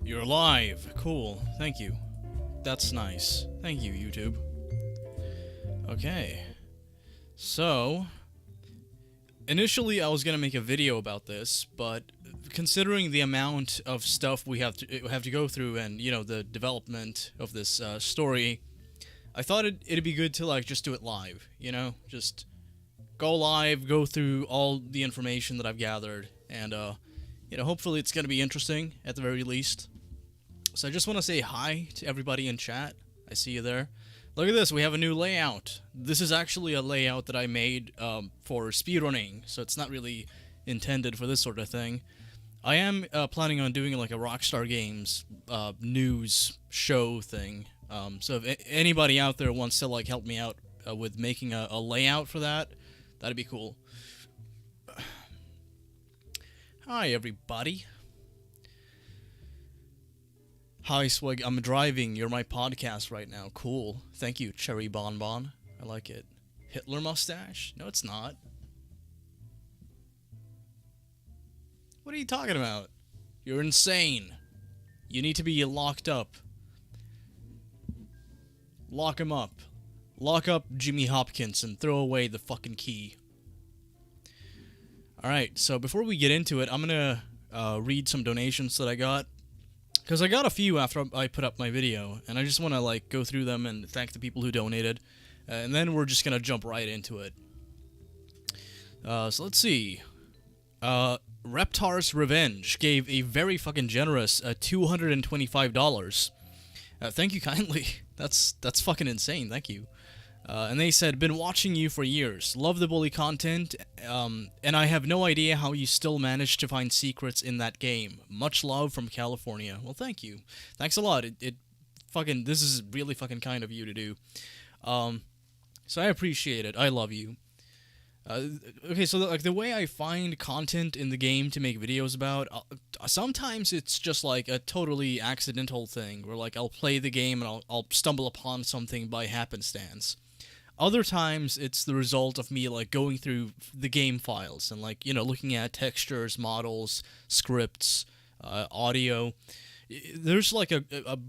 You're live. Cool. Thank you. That's nice. Thank you, YouTube. Okay. So, initially I was gonna make a video about this, but considering the amount of stuff we have to go through and, you know, the development of this story, I thought it'd be good to, like, just do it live, you know? Just go live, go through all the information that I've gathered, and, you know, hopefully it's gonna be interesting, at the very least. So I just want to say hi to everybody in chat. I see you there. Look at this, we have a new layout. This is actually a layout that I made for speedrunning, so it's not really intended for this sort of thing. I am planning on doing like a Rockstar Games news show thing. So if anybody out there wants to like help me out with making a layout for that, that'd be cool. Hi everybody. Hi Sweg, I'm driving, you're my podcast right now. Cool. Thank you, Cherry Bonbon. I like it. Hitler mustache? No, it's not. What are you talking about? You're insane. You need to be locked up. Lock him up. Lock up Jimmy Hopkins and throw away the fucking key. Alright, so before we get into it, I'm gonna read some donations that I got. Because I got a few after I put up my video, and I just want to like go through them and thank the people who donated, and then we're just gonna jump right into it. So let's see. Reptar's Revenge gave a very fucking generous $225. Thank you kindly. That's fucking insane. Thank you. And they said, been watching you for years, love the bully content, and I have no idea how you still manage to find secrets in that game. Much love from California. Well, thank you. Thanks a lot. This is really fucking kind of you to do. So I appreciate it. I love you. Okay, so like the way I find content in the game to make videos about, sometimes it's just like a totally accidental thing, where like I'll play the game and I'll stumble upon something by happenstance. Other times, it's the result of me, like, going through the game files and, like, you know, looking at textures, models, scripts, audio. There's, like, a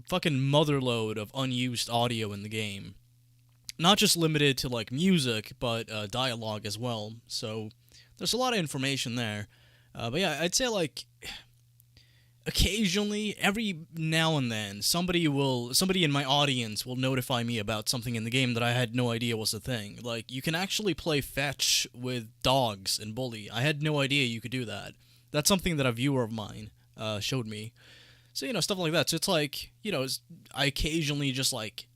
fucking motherload of unused audio in the game. Not just limited to, like, music, but dialogue as well. So, there's a lot of information there. But yeah, I'd say, like, occasionally, every now and then, somebody in my audience will notify me about something in the game that I had no idea was a thing. Like, you can actually play fetch with dogs in Bully. I had no idea you could do that. That's something that a viewer of mine showed me. So, you know, stuff like that. So it's like, you know, I occasionally just, like,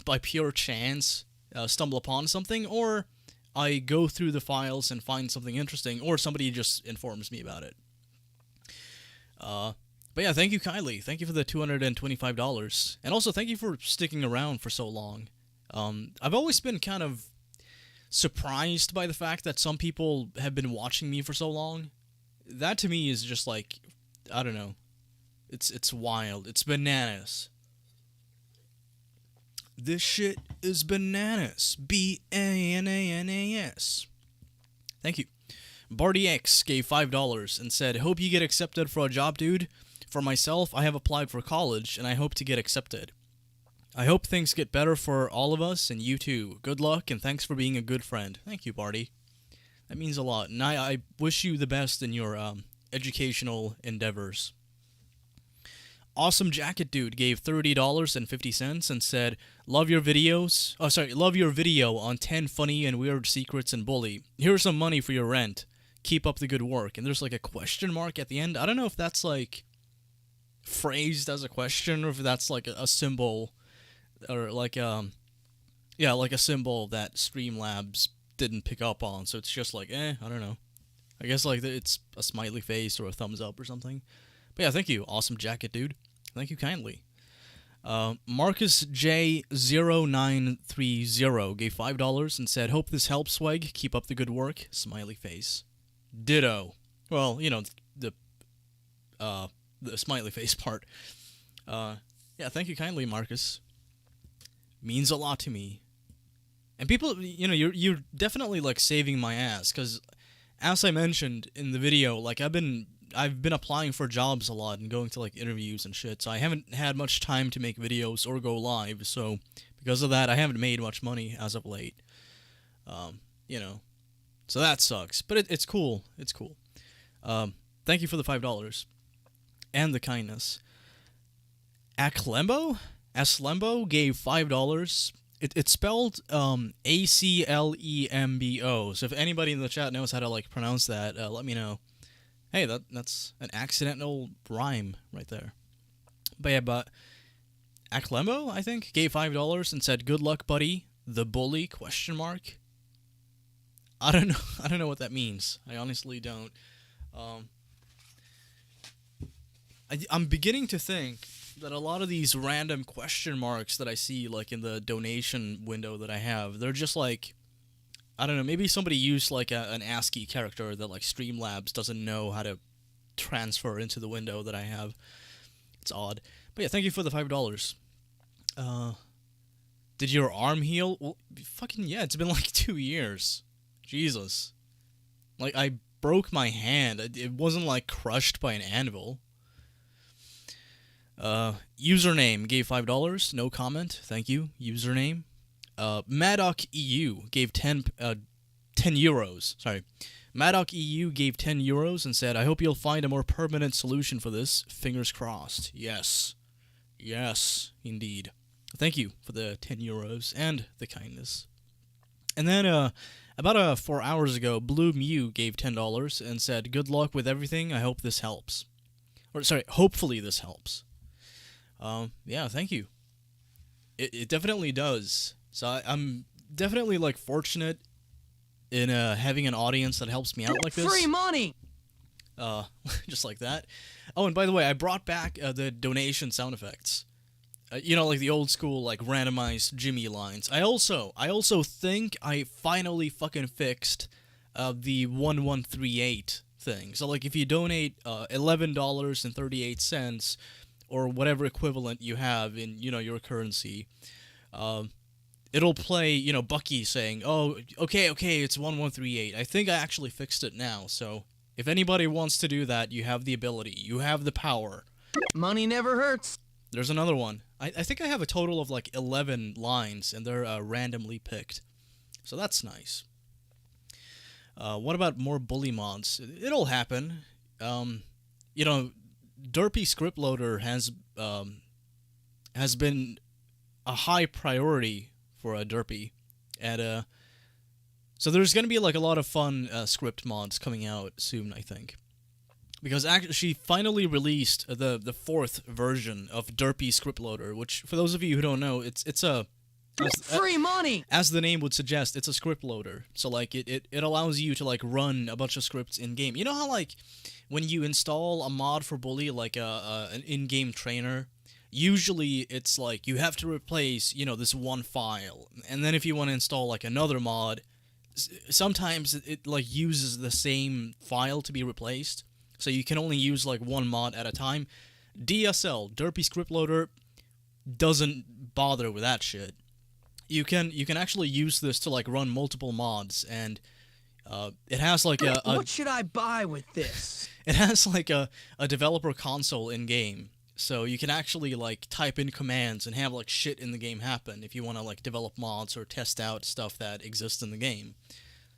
by pure chance, stumble upon something, or I go through the files and find something interesting, or somebody just informs me about it. But yeah, thank you kindly. Thank you for the $225. And also, thank you for sticking around for so long. I've always been kind of surprised by the fact that some people have been watching me for so long. That to me is just like, I don't know. It's wild. It's bananas. This shit is bananas. B-A-N-A-N-A-S. Thank you. Barty X gave $5 and said, hope you get accepted for a job, dude. For myself, I have applied for college, and I hope to get accepted. I hope things get better for all of us, and you too. Good luck, and thanks for being a good friend. Thank you, Barty. That means a lot, and I wish you the best in your educational endeavors. Awesome Jacket Dude gave $30.50 and said, love your videos. Oh, sorry, love your video on 10 funny and weird secrets in Bully. Here's some money for your rent. Keep up the good work. And there's like a question mark at the end. I don't know if that's like phrased as a question or if that's like a symbol or like yeah, like a symbol that Streamlabs didn't pick up on. So it's just like, I don't know. I guess like it's a smiley face or a thumbs up or something. But yeah, thank you, Awesome Jacket Dude. Thank you kindly. Marcus J0930 gave $5 and said, hope this helps, Sweg. Keep up the good work. Smiley face. Ditto. Well, you know, the smiley face part. Yeah, thank you kindly, Marcus. Means a lot to me. And people, you know, you're definitely, like, saving my ass, because as I mentioned in the video, like, I've been I've been applying for jobs a lot and going to like interviews and shit, so I haven't had much time to make videos or go live. So because of that, I haven't made much money as of late. You know, so that sucks. But it's cool. It's cool. Thank you for the $5 and the kindness. Aslembo gave $5. It's spelled Aclembo. So if anybody in the chat knows how to like pronounce that, let me know. Hey, that's an accidental rhyme right there. But yeah, Aklembo, I think, gave $5 and said, "Good luck, buddy. The bully?" ? I don't know. I don't know what that means. I honestly don't. I'm beginning to think that a lot of these random question marks that I see like in the donation window that I have, they're just like, I don't know, maybe somebody used like an ASCII character that like Streamlabs doesn't know how to transfer into the window that I have. It's odd. But yeah, thank you for the $5. Did your arm heal? Well, fucking yeah, it's been like 2 years. Jesus. Like, I broke my hand. It wasn't like crushed by an anvil. Username gave $5. No comment. Thank you. Username. Maddock EU gave 10 euros. Sorry. Maddock EU gave 10 euros and said, "I hope you'll find a more permanent solution for this. Fingers crossed." Yes. Yes, indeed. Thank you for the 10 euros and the kindness. And then, about 4 hours ago, Blue Mew gave $10 and said, "Good luck with everything. I hope this helps." Or, sorry, hopefully this helps. Yeah, thank you. It definitely does. So I'm definitely, like, fortunate in having an audience that helps me out like this. Free money! Just like that. Oh, and by the way, I brought back the donation sound effects. You know, like the old school, like, randomized Jimmy lines. I also think I finally fucking fixed the 1138 thing. So, like, if you donate $11.38 or whatever equivalent you have in, you know, your currency, it'll play, you know, Bucky saying, "Oh, okay, it's 1138. I think I actually fixed it now, so if anybody wants to do that, you have the ability. You have the power." Money never hurts. There's another one. I think I have a total of like 11 lines, and they're randomly picked. So that's nice. What about more bully mods? It'll happen. You know, Derpy Script Loader has been a high priority for a Derpy. And so there's going to be like a lot of fun script mods coming out soon, I think. Because actually, she finally released the 4th version of Derpy Script Loader, which, for those of you who don't know, it's a... Free money! As the name would suggest, it's a script loader. So, like, it allows you to, like, run a bunch of scripts in-game. You know how, like, when you install a mod for Bully, like an in-game trainer, usually it's, like, you have to replace, you know, this one file. And then if you want to install, like, another mod, sometimes it like, uses the same file to be replaced. So you can only use, like, one mod at a time. DSL, Derpy Script Loader, doesn't bother with that shit. You can actually use this to, like, run multiple mods, and it has, like, What should I buy with this? It has, like, a developer console in-game. So you can actually, like, type in commands and have, like, shit in the game happen if you want to, like, develop mods or test out stuff that exists in the game.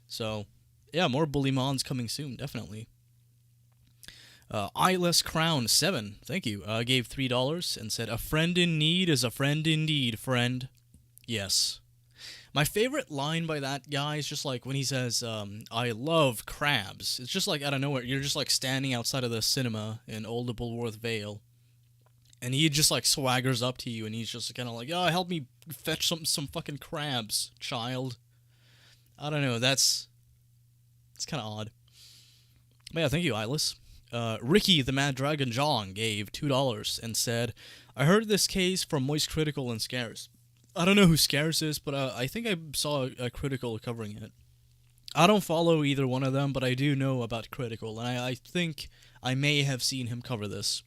So, yeah, more Bully mods coming soon, definitely. Eyeless Crown 7, thank you, gave $3 and said, "A friend in need is a friend indeed, friend." Yes. My favorite line by that guy is just like when he says, "I love crabs." It's just like out of nowhere. You're just like standing outside of the cinema in Old Bulworth Vale, and he just like swaggers up to you, and he's just kind of like, "Oh, help me fetch some fucking crabs, child." I don't know. It's kind of odd. But yeah, thank you, Eyeless. Ricky the Mad Dragon John gave $2 and said, "I heard this case from Moist Critical and Scares." I don't know who Scares is, but I think I saw a Critical covering it. I don't follow either one of them, but I do know about Critical, and I think I may have seen him cover this.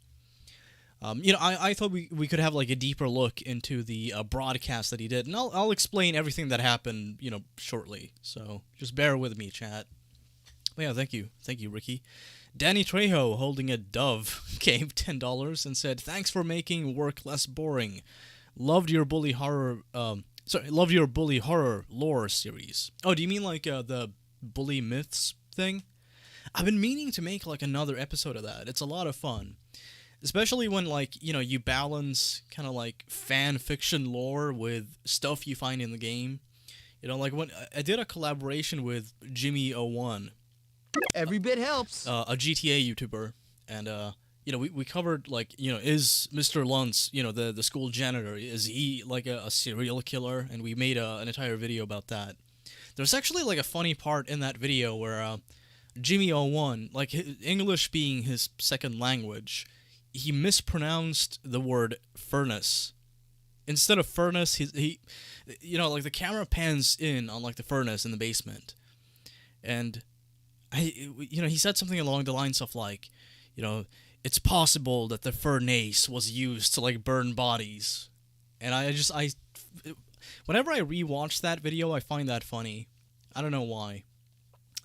You know, I thought we could have, like, a deeper look into the broadcast that he did, and I'll explain everything that happened, you know, shortly. So just bear with me, chat. Yeah, thank you, Ricky. Danny Trejo, holding a dove, gave $10 and said, "Thanks for making work less boring. Loved your bully horror. Loved your bully horror lore series." Oh, do you mean like the bully myths thing? I've been meaning to make like another episode of that. It's a lot of fun, especially when like you balance kind of like fan fiction lore with stuff you find in the game. Like when I did a collaboration with Jimmy01, Every bit helps. a GTA YouTuber, and we covered like is Mr. Luntz, the school janitor, is he like a serial killer? And we made an entire video about that. There's actually like a funny part in that video where Jimmy01, like English being his second language, he mispronounced the word furnace. Instead of furnace, he like the camera pans in on like the furnace in the basement, and he said something along the lines of like, it's possible that the furnace was used to like burn bodies, and whenever I rewatch that video, I find that funny. I don't know why.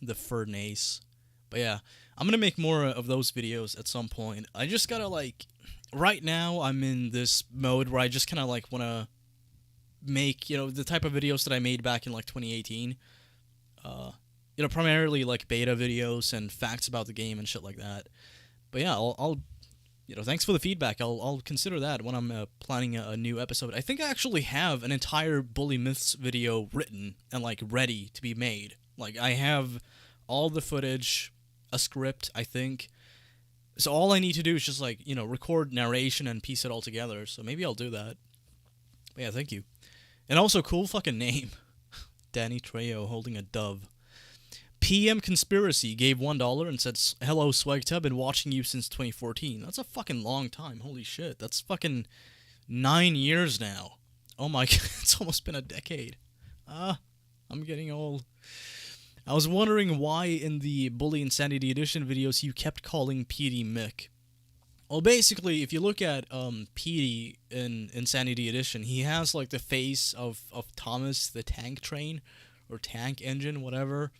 The furnace. But yeah, I'm gonna make more of those videos at some point. I just gotta like, right now I'm in this mode where I just kind of like want to make, the type of videos that I made back in like 2018. Primarily like beta videos and facts about the game and shit like that. But yeah, I'll thanks for the feedback. I'll consider that when I'm planning a new episode. I think I actually have an entire Bully Myths video written and like ready to be made. Like I have all the footage, a script, I think. So all I need to do is just like, record narration and piece it all together. So maybe I'll do that. But yeah, thank you. And also, cool fucking name. Danny Trejo holding a dove. PM Conspiracy gave $1 and said, "Hello, SWEGTA, been watching you since 2014. That's a fucking long time. Holy shit. That's fucking 9 years now. Oh my god, it's almost been a decade. I'm getting old. I was wondering why in the Bully Insanity Edition videos you kept calling PD Mick. Well, basically, if you look at PD in Insanity Edition, he has like the face of Thomas the Tank Train, or Tank Engine, whatever.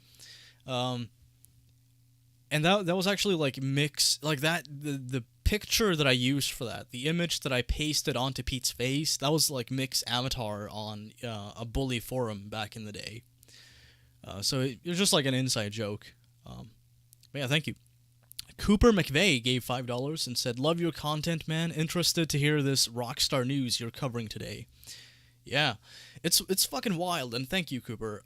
And that was actually like like that, the picture that I used for that, the image that I pasted onto Pete's face, that was like Mick's avatar on a Bully forum back in the day. So it was just like an inside joke. But yeah, thank you. Cooper McVeigh gave $5 and said, "Love your content, man. Interested to hear this Rockstar news you're covering today." Yeah, it's fucking wild, and thank you, Cooper.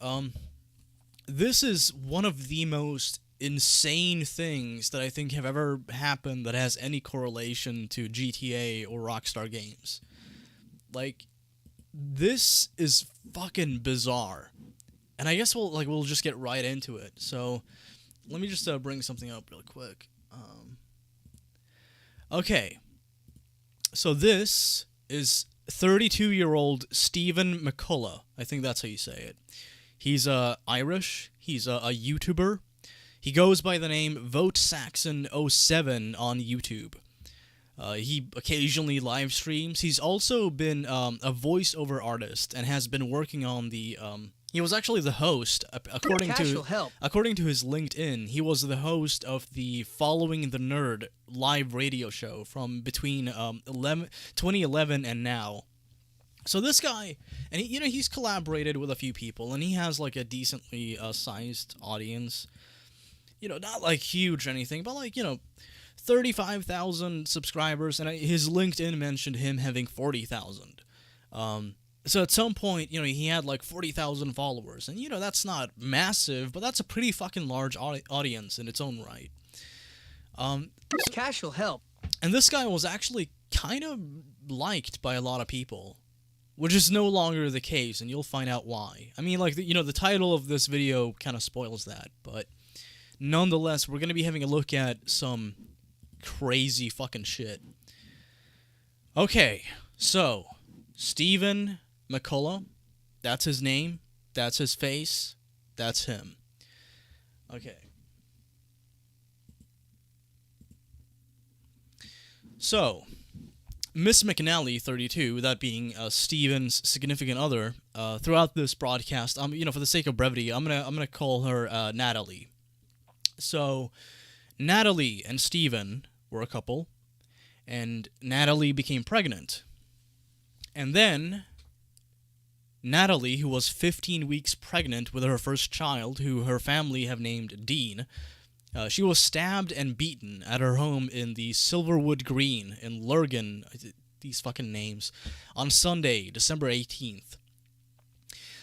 This is one of the most insane things that I think have ever happened that has any correlation to GTA or Rockstar Games. Like, this is fucking bizarre. And I guess we'll just get right into it. So, let me just bring something up real quick. Okay. So this is 32-year-old Stephen McCullough. I think that's how you say it. He's Irish. He's a YouTuber. He goes by the name VoteSaxon07 on YouTube. He occasionally live streams. He's also been a voiceover artist and has been working on the he was actually the host, according to his LinkedIn. He was the host of the Following the Nerd live radio show from between 2011 and now. So this guy, and he's collaborated with a few people, and he has like a decently sized audience. Not like huge or anything, but like 35,000 subscribers, and his LinkedIn mentioned him having 40,000. So at some point, he had like 40,000 followers, and that's not massive, but that's a pretty fucking large audience in its own right. Cash will help. And this guy was actually kind of liked by a lot of people, which is no longer the case, and you'll find out why. I mean, like, the title of this video kind of spoils that, but nonetheless, we're going to be having a look at some crazy fucking shit. Okay, so, Stephen McCullough, that's his name, that's his face, that's him. Okay. So, Miss McNally, 32, that being Steven's significant other, throughout this broadcast, for the sake of brevity, I'm gonna call her Natalie. So, Natalie and Steven were a couple, and Natalie became pregnant. And then, Natalie, who was 15 weeks pregnant with her first child, who her family have named Dean, she was stabbed and beaten at her home in the Silverwood Green in Lurgan, these fucking names, on Sunday, December 18th.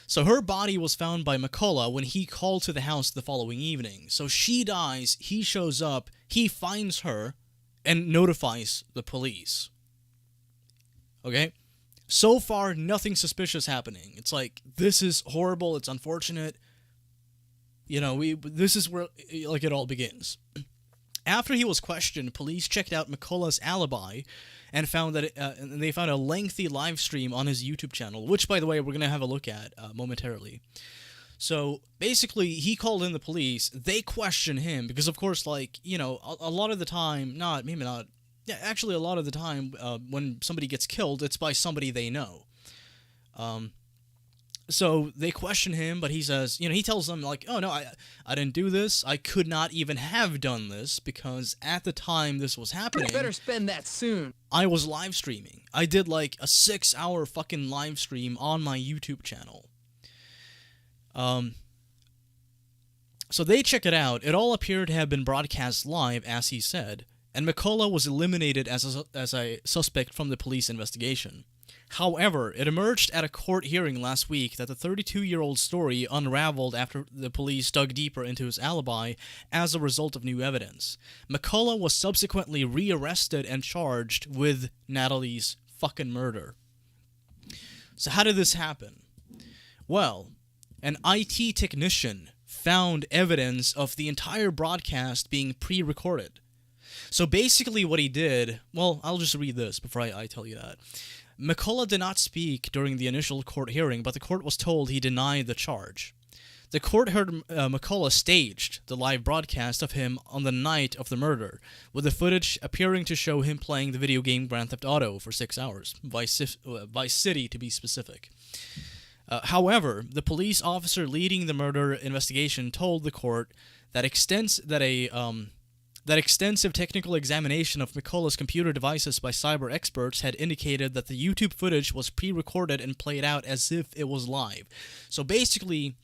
So her body was found by McCullough when he called to the house the following evening. So she dies, he shows up, he finds her, and notifies the police. Okay? So far, nothing suspicious happening. It's like, this is horrible, it's unfortunate. You know, this is where, like, it all begins. After he was questioned, police checked out McCullough's alibi and found that they found a lengthy live stream on his YouTube channel, which, by the way, we're going to have a look at momentarily. So, basically, he called in the police. They questioned him because, of course, like, you know, a lot of the time, maybe not, yeah, actually, a lot of the time, when somebody gets killed, it's by somebody they know. So they question him, but he says, you know, he tells them, like, oh, no, I didn't do this. I could not even have done this because at the time this was happening, You better spend that soon. I was live streaming. I did, like, a 6-hour fucking live stream on my YouTube channel. So they check it out. It all appeared to have been broadcast live, as he said, and McCullough was eliminated as a suspect from the police investigation. However, it emerged at a court hearing last week that the 32-year-old story unraveled after the police dug deeper into his alibi as a result of new evidence. McCullough was subsequently rearrested and charged with Natalie's fucking murder. So how did this happen? Well, an IT technician found evidence of the entire broadcast being pre-recorded. So basically what he did, well, I'll just read this before I tell you that. McCullough did not speak during the initial court hearing, but the court was told he denied the charge. The court heard McCullough staged the live broadcast of him on the night of the murder, with the footage appearing to show him playing the video game Grand Theft Auto for 6 hours, Vice City to be specific. However, the police officer leading the murder investigation told the court that extensive technical examination of McCullough's computer devices by cyber experts had indicated that the YouTube footage was pre-recorded and played out as if it was live. So basically,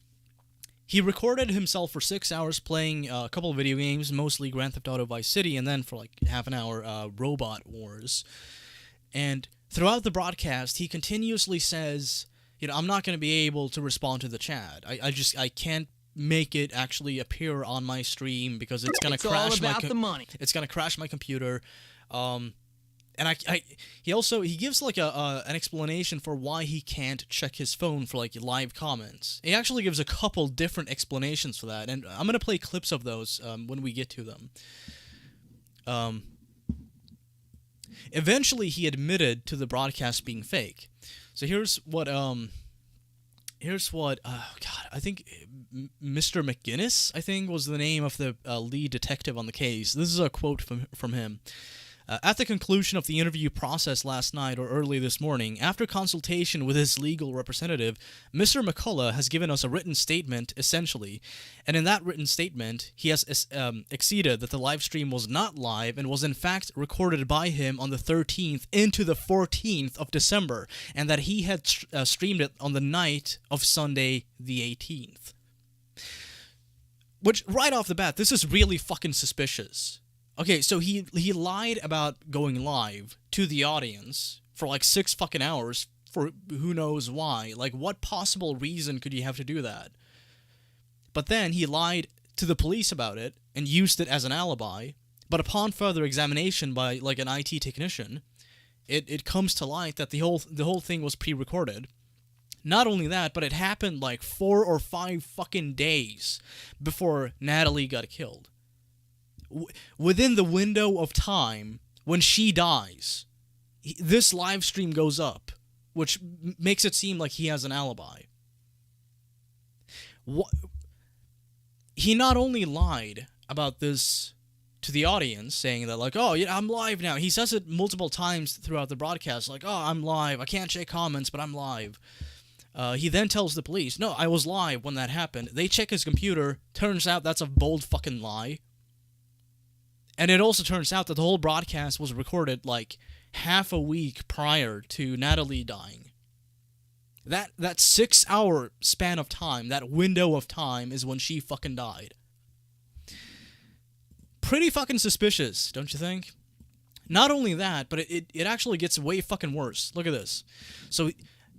he recorded himself for 6 hours playing a couple of video games, mostly Grand Theft Auto Vice City, and then for like half an hour, Robot Wars. And throughout the broadcast, he continuously says, you know, I'm not going to be able to respond to the chat. I can't make it actually appear on my stream because it's gonna crash it's gonna crash my computer, and he gives like an explanation for why he can't check his phone for like live comments. He actually gives a couple different explanations for that, and I'm gonna play clips of those when we get to them. Eventually, he admitted to the broadcast being fake. So here's what I think Mr. McGinnis, I think, was the name of the lead detective on the case. This is a quote from him. At the conclusion of the interview process last night or early this morning, after consultation with his legal representative, Mr. McCullough has given us a written statement, essentially, and in that written statement, he has acceded that the live stream was not live and was in fact recorded by him on the 13th into the 14th of December, and that he had streamed it on the night of Sunday the 18th. Which, right off the bat, this is really fucking suspicious. Okay, so he lied about going live to the audience for like 6 fucking hours for who knows why. Like, what possible reason could you have to do that? But then he lied to the police about it and used it as an alibi. But upon further examination by like an IT technician, it comes to light that the whole thing was pre-recorded. Not only that, but it happened like 4 or 5 fucking days before Natalie got killed. Within the window of time when she dies, this live stream goes up, which makes it seem like he has an alibi. He not only lied about this to the audience, saying that, like, oh, yeah, I'm live now. He says it multiple times throughout the broadcast, like, oh, I'm live. I can't check comments, but I'm live. He then tells the police, no, I was live when that happened. They check his computer. Turns out that's a bold fucking lie. And it also turns out that the whole broadcast was recorded like half a week prior to Natalie dying. That 6-hour span of time, that window of time, is when she fucking died. Pretty fucking suspicious, don't you think? Not only that, but it actually gets way fucking worse. Look at this. So,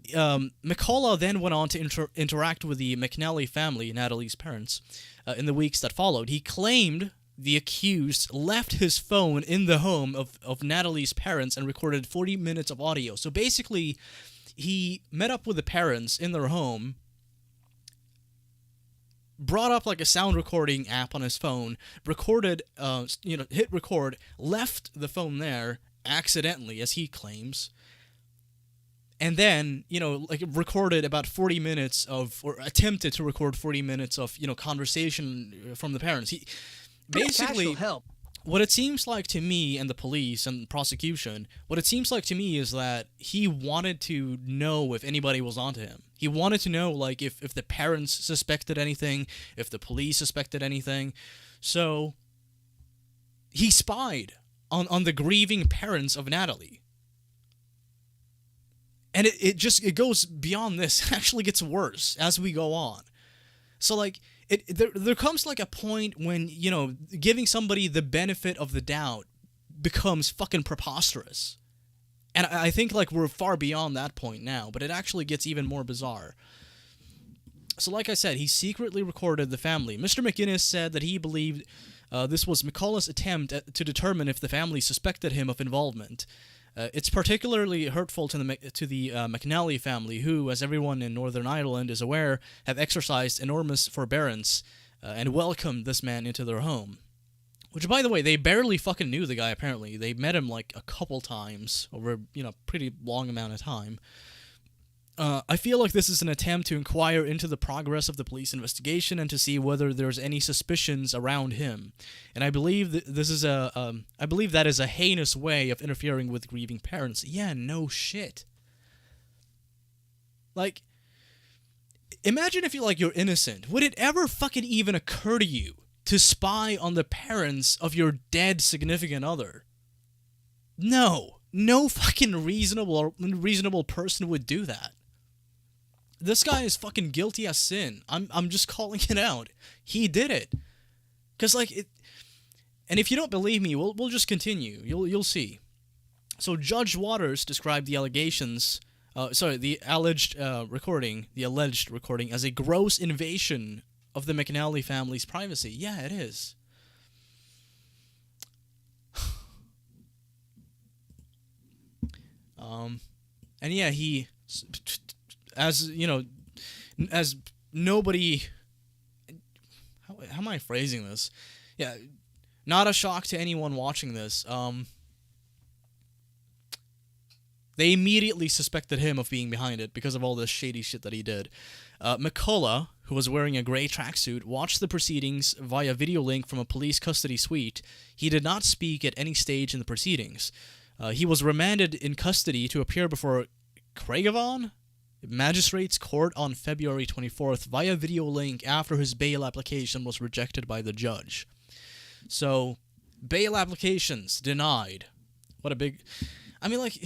McCullough then went on to interact with the McNally family, Natalie's parents, in the weeks that followed. He claimed the accused left his phone in the home of Natalie's parents and recorded 40 minutes of audio. So basically, he met up with the parents in their home, brought up like a sound recording app on his phone, recorded, hit record, left the phone there accidentally, as he claims, and then, recorded about 40 minutes or attempted to record 40 minutes of, conversation from the parents. He basically, what it seems like to me and the police and the prosecution, what it seems like to me is that he wanted to know if anybody was onto him. He wanted to know, like, if the parents suspected anything, if the police suspected anything. So, he spied on the grieving parents of Natalie. And it goes beyond this. It actually gets worse as we go on. So, like, there comes, like, a point when, giving somebody the benefit of the doubt becomes fucking preposterous. And I think, like, we're far beyond that point now, but it actually gets even more bizarre. So, like I said, he secretly recorded the family. Mr. McInnes said that he believed this was McCullough's attempt to determine if the family suspected him of involvement. It's particularly hurtful to the McNally family, who, as everyone in Northern Ireland is aware, have exercised enormous forbearance and welcomed this man into their home. Which, by the way, they barely fucking knew the guy, apparently. They met him, like, a couple times over, a pretty long amount of time. I feel like this is an attempt to inquire into the progress of the police investigation and to see whether there's any suspicions around him. And I believe that that is a heinous way of interfering with grieving parents. Yeah, no shit. Like, imagine if you're innocent. Would it ever fucking even occur to you to spy on the parents of your dead significant other? No fucking reasonable person would do that. This guy is fucking guilty as sin. I'm just calling it out. He did it. 'Cause, like, it. And if you don't believe me, we'll just continue. You'll see. So Judge Waters described the the alleged recording as a gross invasion of the McNally family's privacy. Yeah, it is. And yeah, he, as nobody, how am I phrasing this? Yeah, not a shock to anyone watching this. They immediately suspected him of being behind it because of all this shady shit that he did. McCullough, who was wearing a gray tracksuit, watched the proceedings via video link from a police custody suite. He did not speak at any stage in the proceedings. He was remanded in custody to appear before Craigavon Magistrates Court on February 24th via video link after his bail application was rejected by the judge. So, bail applications denied. What a big... I mean, like...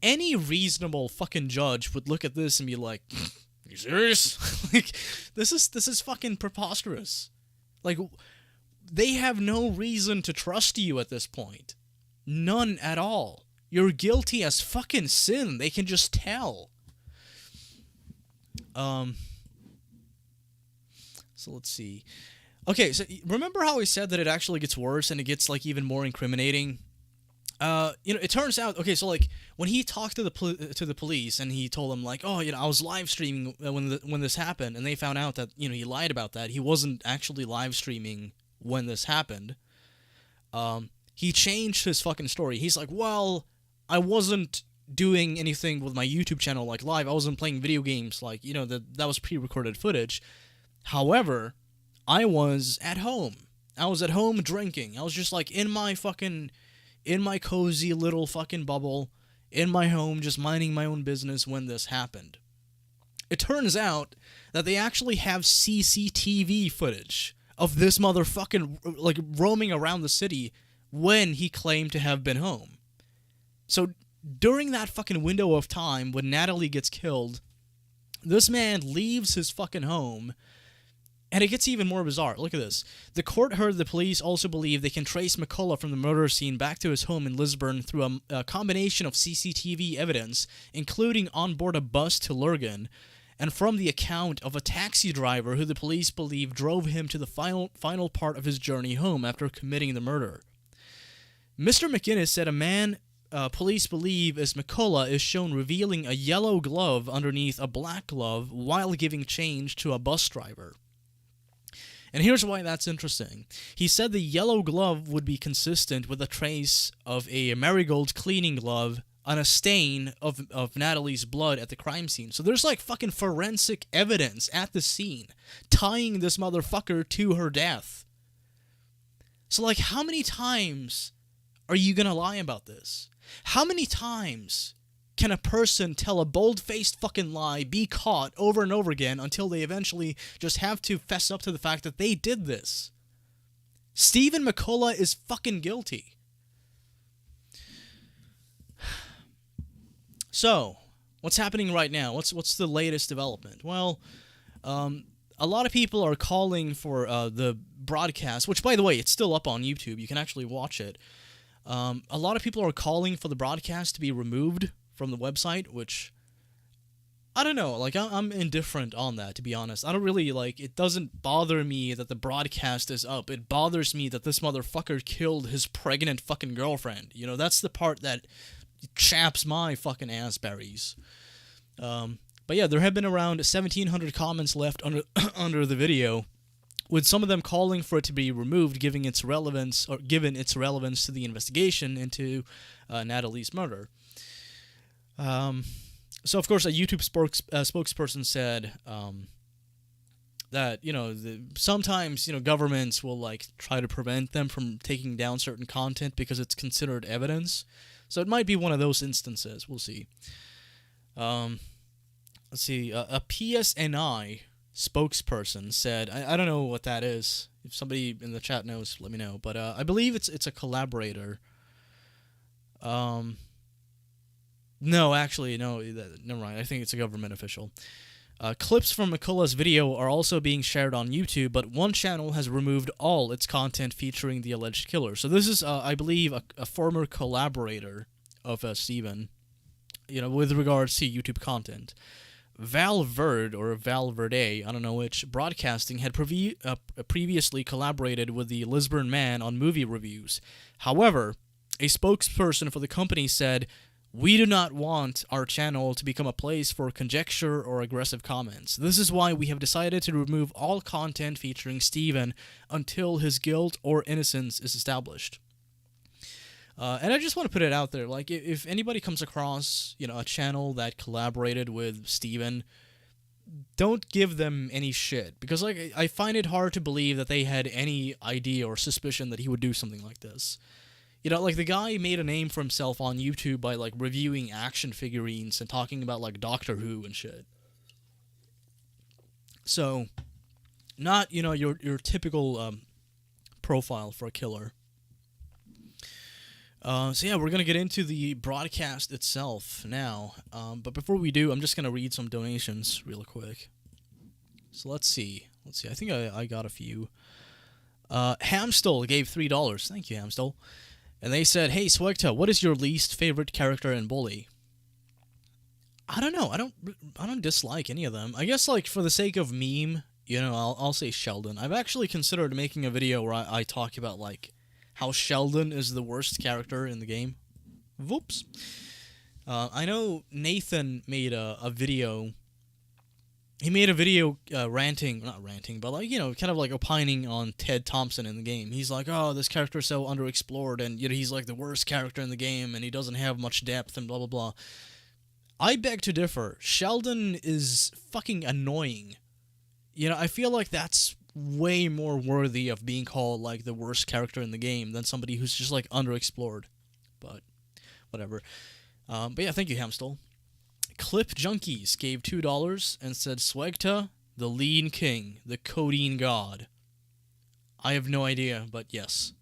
Any reasonable fucking judge would look at this and be like, are you serious? Like, this is fucking preposterous. Like, they have no reason to trust you at this point. None at all. You're guilty as fucking sin. They can just tell. So let's see. Okay, so remember how I said that it actually gets worse and it gets, like, even more incriminating? It turns out, okay, so, like, when he talked to the police and he told them, like, oh, I was live streaming when this happened, and they found out that, he lied about that. He wasn't actually live streaming when this happened. He changed his fucking story. He's like, well, I wasn't doing anything with my YouTube channel, like, live. I wasn't playing video games, like, that was pre-recorded footage. However, I was at home. I was at home drinking. I was just, like, in my cozy little fucking bubble, in my home, just minding my own business when this happened. It turns out that they actually have CCTV footage of this motherfucking, like, roaming around the city when he claimed to have been home. So during that fucking window of time when Natalie gets killed, this man leaves his fucking home, and it gets even more bizarre. Look at this. The court heard the police also believe they can trace McCullough from the murder scene back to his home in Lisburn through a combination of CCTV evidence, including on board a bus to Lurgan, and from the account of a taxi driver who the police believe drove him to the final part of his journey home after committing the murder. Mr. McInnes said a man police believe is McCullough is shown revealing a yellow glove underneath a black glove while giving change to a bus driver. And here's why that's interesting. He said the yellow glove would be consistent with a trace of a marigold cleaning glove on a stain of Natalie's blood at the crime scene. So there's like fucking forensic evidence at the scene tying this motherfucker to her death. So like, how many times are you gonna lie about this? How many times can a person tell a bold-faced fucking lie, be caught over and over again until they eventually just have to fess up to the fact that they did this? Stephen McCullough is fucking guilty. So, what's happening right now? What's the latest development? Well, a lot of people are calling for the broadcast, which, by the way, it's still up on YouTube. You can actually watch it. A lot of people are calling for the broadcast to be removed from the website, which, I don't know, like, I'm indifferent on that, to be honest. I don't really, like, it doesn't bother me that the broadcast is up. It bothers me that this motherfucker killed his pregnant fucking girlfriend. You know, that's the part that chaps my fucking assberries. But yeah, there have been around 1,700 comments left under the video, with some of them calling for it to be removed, given its relevance to the investigation into Natalie's murder. So of course, a YouTube spokesperson said that, you know, sometimes, you know, governments will like try to prevent them from taking down certain content because it's considered evidence. So it might be one of those instances. We'll see. Let's see. A PSNI spokesperson said, I don't know what that is. If somebody in the chat knows, let me know. But I believe it's a collaborator. No, actually, no. Never mind. I think it's a government official. Clips from McCullough's video are also being shared on YouTube, but one channel has removed all its content featuring the alleged killer. So this is, I believe, a former collaborator of Steven, you know, with regards to YouTube content. Valverde, or Valverde, I don't know which, broadcasting had previously collaborated with the Lisburn Man on movie reviews. However, a spokesperson for the company said, "We do not want our channel to become a place for conjecture or aggressive comments. This is why we have decided to remove all content featuring Steven until his guilt or innocence is established." And I just want to put it out there, like, if anybody comes across, you know, a channel that collaborated with Steven, don't give them any shit, because, like, I find it hard to believe that they had any idea or suspicion that he would do something like this. You know, like, the guy made a name for himself on YouTube by, like, reviewing action figurines and talking about, like, Doctor Who and shit. So, not, you know, your typical profile for a killer. So yeah, we're going to get into the broadcast itself now. But before we do, I'm just going to read some donations real quick. So let's see. I think I got a few. Hamstall gave $3. Thank you, Hamstall. And they said, "Hey, SWEGTA, what is your least favorite character in Bully?" I don't know. I don't dislike any of them. I guess, like, for the sake of meme, you know, I'll say Sheldon. I've actually considered making a video where I talk about, like, how Sheldon is the worst character in the game. Whoops. I know Nathan made a video. He made a video not ranting, but, like, you know, kind of like opining on Ted Thompson in the game. He's like, "Oh, this character is so underexplored, and, you know, he's like the worst character in the game, and he doesn't have much depth, and blah, blah, blah." I beg to differ. Sheldon is fucking annoying. You know, I feel like that's way more worthy of being called, like, the worst character in the game than somebody who's just, like, underexplored. But whatever. But yeah, thank you, Hamstall. Clip Junkies gave $2 and said, "SWEGTA, the lean king, the codeine god." I have no idea, but yes,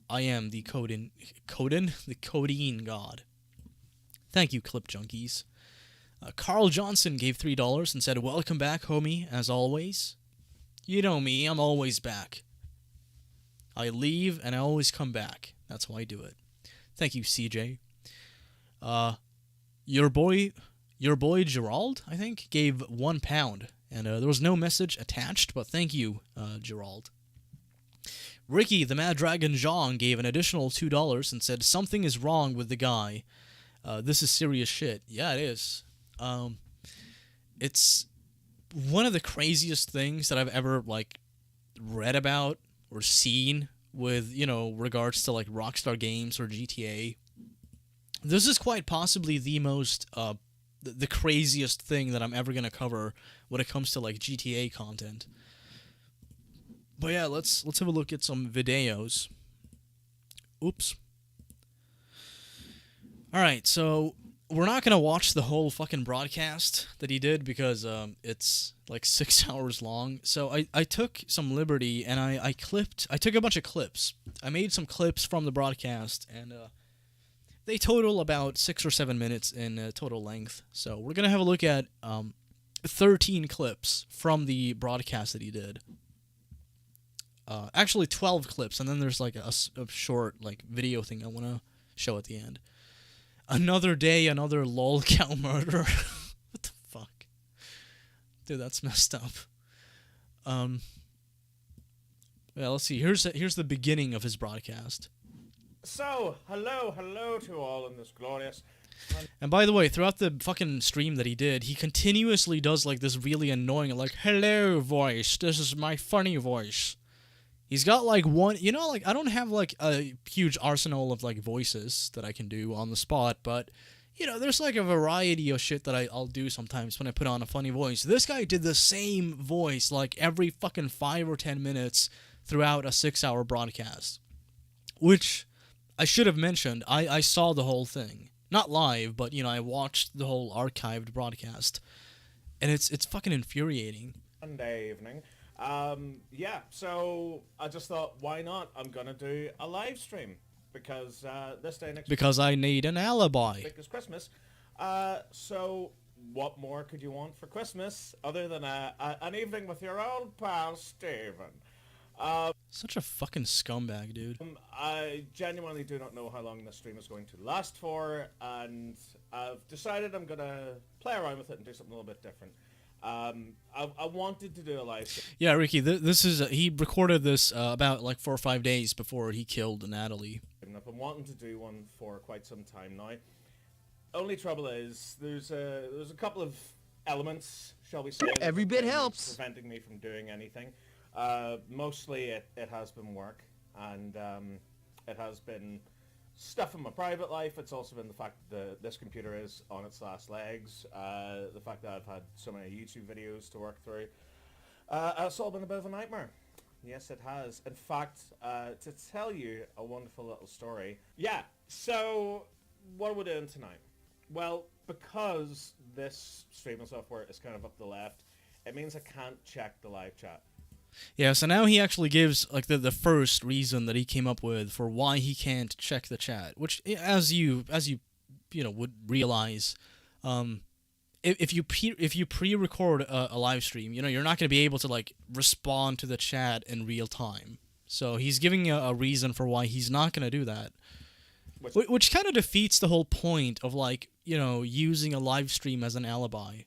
I am the codeine god. Thank you, Clip Junkies. Carl Johnson gave $3 and said, "Welcome back, homie, as always." You know me, I'm always back. I leave and I always come back. That's how I do it. Thank you, CJ. Your boy Gerald, I think, gave £1, and there was no message attached, but thank you, Gerald. Ricky, the Mad Dragon Zhang, gave an additional $2 and said, "Something is wrong with the guy. This is serious shit." Yeah, it is. It's one of the craziest things that I've ever, like, read about or seen with, regards to, like, Rockstar Games or GTA. This is quite possibly the most, the craziest thing that I'm ever gonna cover when it comes to, like, GTA content. But yeah, let's have a look at some videos. Oops. Alright, so we're not gonna watch the whole fucking broadcast that he did because it's like 6 hours long. So I took some liberty and I took a bunch of clips. I made some clips from the broadcast, and they total about 6 or 7 minutes in total length. So we're gonna have a look at 13 clips from the broadcast that he did. Actually 12 clips, and then there's like a short like video thing I want to show at the end. Another day, another lol cow murder. What the fuck? Dude, that's messed up. Yeah, let's see. Here's the beginning of his broadcast. So, hello to all in this glorious... And by the way, throughout the fucking stream that he did, he continuously does like this really annoying like, "Hello voice, this is my funny voice." He's got like one, like I don't have like a huge arsenal of like voices that I can do on the spot, but there's like a variety of shit that I'll do sometimes when I put on a funny voice. This guy did the same voice like every fucking 5 or 10 minutes throughout a 6-hour broadcast. Which I should have mentioned, I saw the whole thing. Not live, but I watched the whole archived broadcast. And it's fucking infuriating. Sunday evening. Yeah, so I just thought, why not? I'm gonna do a live stream because this day next because I need an alibi. It's Christmas. So what more could you want for Christmas other than an evening with your old pal Steven? Such a fucking scumbag, dude. I genuinely do not know how long this stream is going to last for, and I've decided I'm gonna play around with it and do something a little bit different. I wanted to do a live stream. Yeah, Ricky, this is he recorded this about like 4 or 5 days before he killed Natalie. I've been wanting to do one for quite some time now. Only trouble is there's a couple of elements, shall we say, Every bit helps. preventing me from doing anything. Mostly it has been work, and it has been stuff in my private life. It's also been the fact that this computer is on its last legs, the fact that I've had so many YouTube videos to work through. It's all been a bit of a nightmare. Yes, it has. In fact, to tell you a wonderful little story. Yeah, so what are we doing tonight? Well, because this streaming software is kind of up the left, it means I can't check the live chat. Yeah, so now he actually gives like the first reason that he came up with for why he can't check the chat, which as you would realize, if you pre-record a live stream, you're not going to be able to like respond to the chat in real time. So he's giving a reason for why he's not going to do that, which kind of defeats the whole point of like using a live stream as an alibi.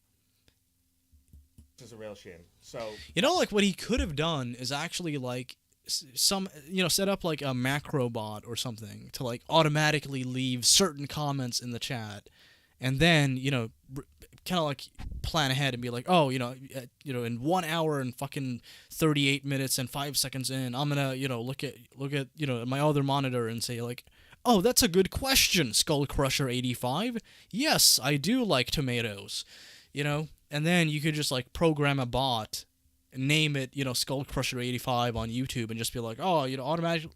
Is a real shame. So like what he could have done is actually like set up like a macro bot or something to like automatically leave certain comments in the chat, and then kind of like plan ahead and be like, oh, in 1 hour and fucking 38 minutes and 5 seconds in, I'm gonna look at my other monitor and say like, oh, that's a good question, Skullcrusher85. Yes, I do like tomatoes, And then you could just like program a bot, name it, Skullcrusher85 on YouTube, and just be like, oh,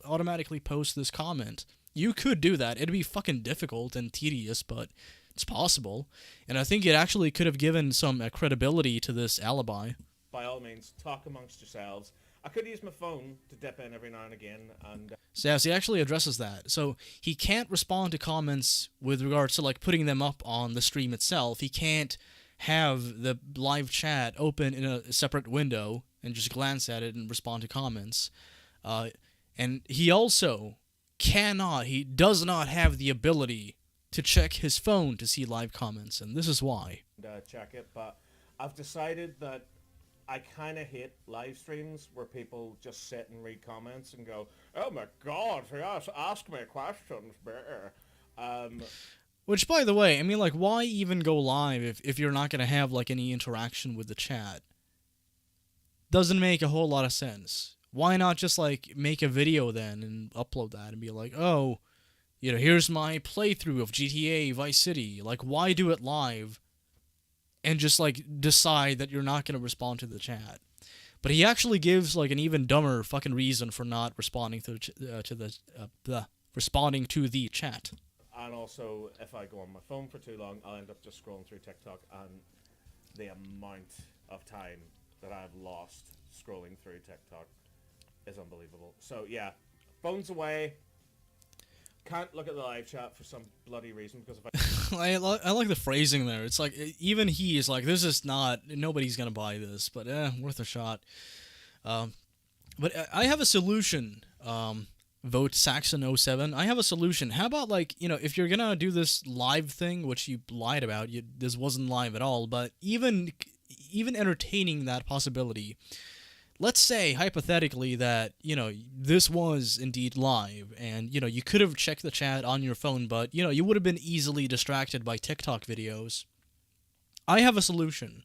automatically post this comment. You could do that. It'd be fucking difficult and tedious, but It's possible. And I think it actually could have given some credibility to this alibi. By all means, talk amongst yourselves. I could use my phone to dip in every now and again, and So yeah, so he actually addresses that. So he can't respond to comments with regards to like putting them up on the stream itself. He can't have the live chat open in a separate window and just glance at it and respond to comments. And he also he does not have the ability to check his phone to see live comments, and this is why. check it. But I've decided that I kind of hate live streams where people just sit and read comments and go, "Oh my God, yes, ask me questions, better." Which, by the way, I mean, like, why even go live if you're not going to have, like, any interaction with the chat? Doesn't make a whole lot of sense. Why not just, like, make a video then and upload that and be like, oh, you know, here's my playthrough of GTA Vice City. Like, why do it live and just, like, decide that you're not going to respond to the chat? But he actually gives, like, an even dumber fucking reason for not responding responding to the chat. And also, if I go on my phone for too long, I'll end up just scrolling through TikTok, and the amount of time that I've lost scrolling through TikTok is unbelievable. So yeah, phone's away. Can't look at the live chat for some bloody reason, because if I... I like the phrasing there. It's like, even he is like, this is not, nobody's gonna buy this, but worth a shot. But I have a solution. Vote Saxon07. I have a solution. How about, like, you know, if you're gonna do this live thing, which you lied about, this wasn't live at all, but even entertaining that possibility, let's say, hypothetically, that, you know, this was indeed live, and, you know, you could have checked the chat on your phone, but, you know, you would have been easily distracted by TikTok videos. I have a solution.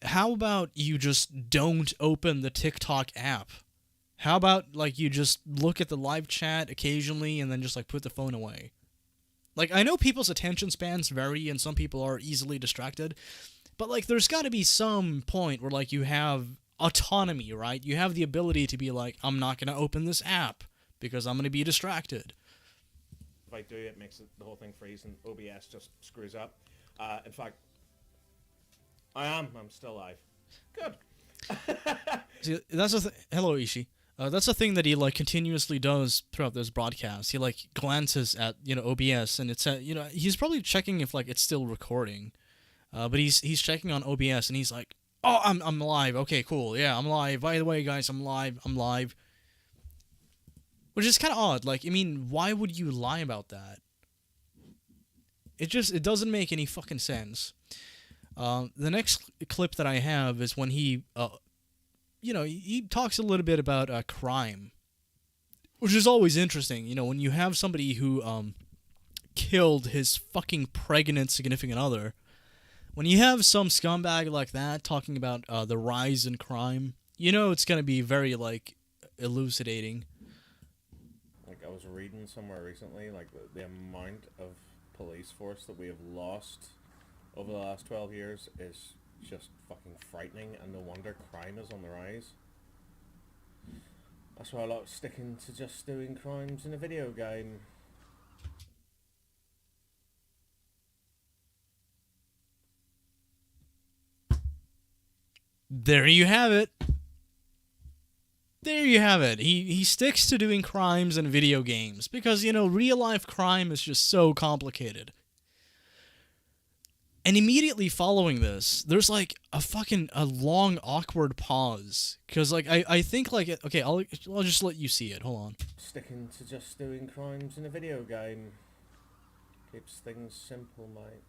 How about you just don't open the TikTok app? How about, like, you just look at the live chat occasionally and then just, like, put the phone away? Like, I know people's attention spans vary and some people are easily distracted, but, like, there's got to be some point where, like, you have autonomy, right? You have the ability to be like, I'm not going to open this app because I'm going to be distracted. If I do, it makes the whole thing freeze and OBS just screws up. In fact, I'm still live. Good. See, that's hello, Ishii. That's a thing that he, like, continuously does throughout this broadcast. He, like, glances at, you know, OBS, and it's you know, he's probably checking if, like, it's still recording. But he's checking on OBS, and he's like, oh, I'm live. Okay, cool. Yeah, I'm live. By the way, guys, I'm live. Which is kind of odd. Like, I mean, why would you lie about that? It doesn't make any fucking sense. The next clip that I have is when he, you know, he talks a little bit about crime, which is always interesting. You know, when you have somebody who killed his fucking pregnant significant other, when you have some scumbag like that talking about the rise in crime, you know it's gonna be very, like, elucidating. Like, I was reading somewhere recently, like, the amount of police force that we have lost over the last 12 years is just fucking frightening, and no wonder crime is on the rise. That's why I like sticking to just doing crimes in a video game. There you have it. There you have it. He sticks to doing crimes in video games because, you know, real life crime is just so complicated. And immediately following this, there's, like, a long, awkward pause. Because, like, I think, like, okay, I'll just let you see it. Hold on. Sticking to just doing crimes in a video game keeps things simple, mate.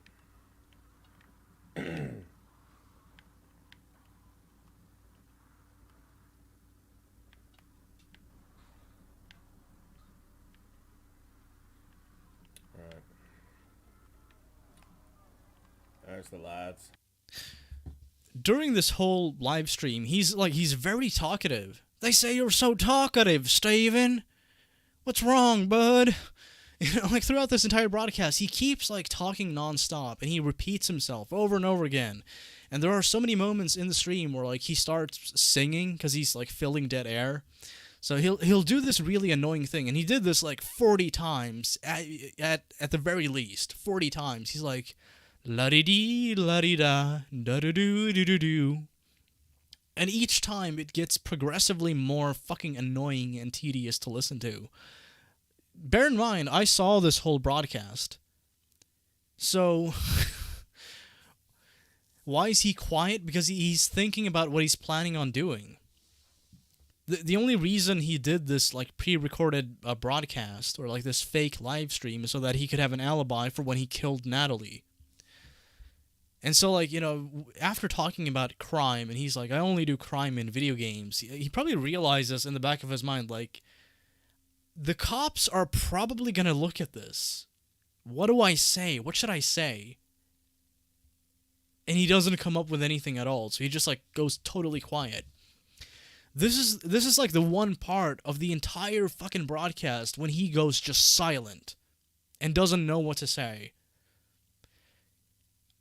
There's the lads. During this whole live stream, he's very talkative. They say you're so talkative, Steven. What's wrong, bud? You know, like, throughout this entire broadcast, he keeps, like, talking nonstop, and he repeats himself over and over again. And there are so many moments in the stream where, like, he starts singing because he's, like, filling dead air. So he'll do this really annoying thing, and he did this like 40 times at the very least. 40 times. He's like, la di dee, la di da, da da doo doo doo doo. And each time it gets progressively more fucking annoying and tedious to listen to. Bear in mind, I saw this whole broadcast. So why is he quiet? Because he's thinking about what he's planning on doing. The only reason he did this like pre-recorded broadcast or like this fake live stream is so that he could have an alibi for when he killed Natalie. And so, like, you know, after talking about crime, and he's like, I only do crime in video games, he probably realizes in the back of his mind, like, the cops are probably going to look at this. What do I say? What should I say? And he doesn't come up with anything at all, so he just, like, goes totally quiet. This is like the one part of the entire fucking broadcast when he goes just silent and doesn't know what to say.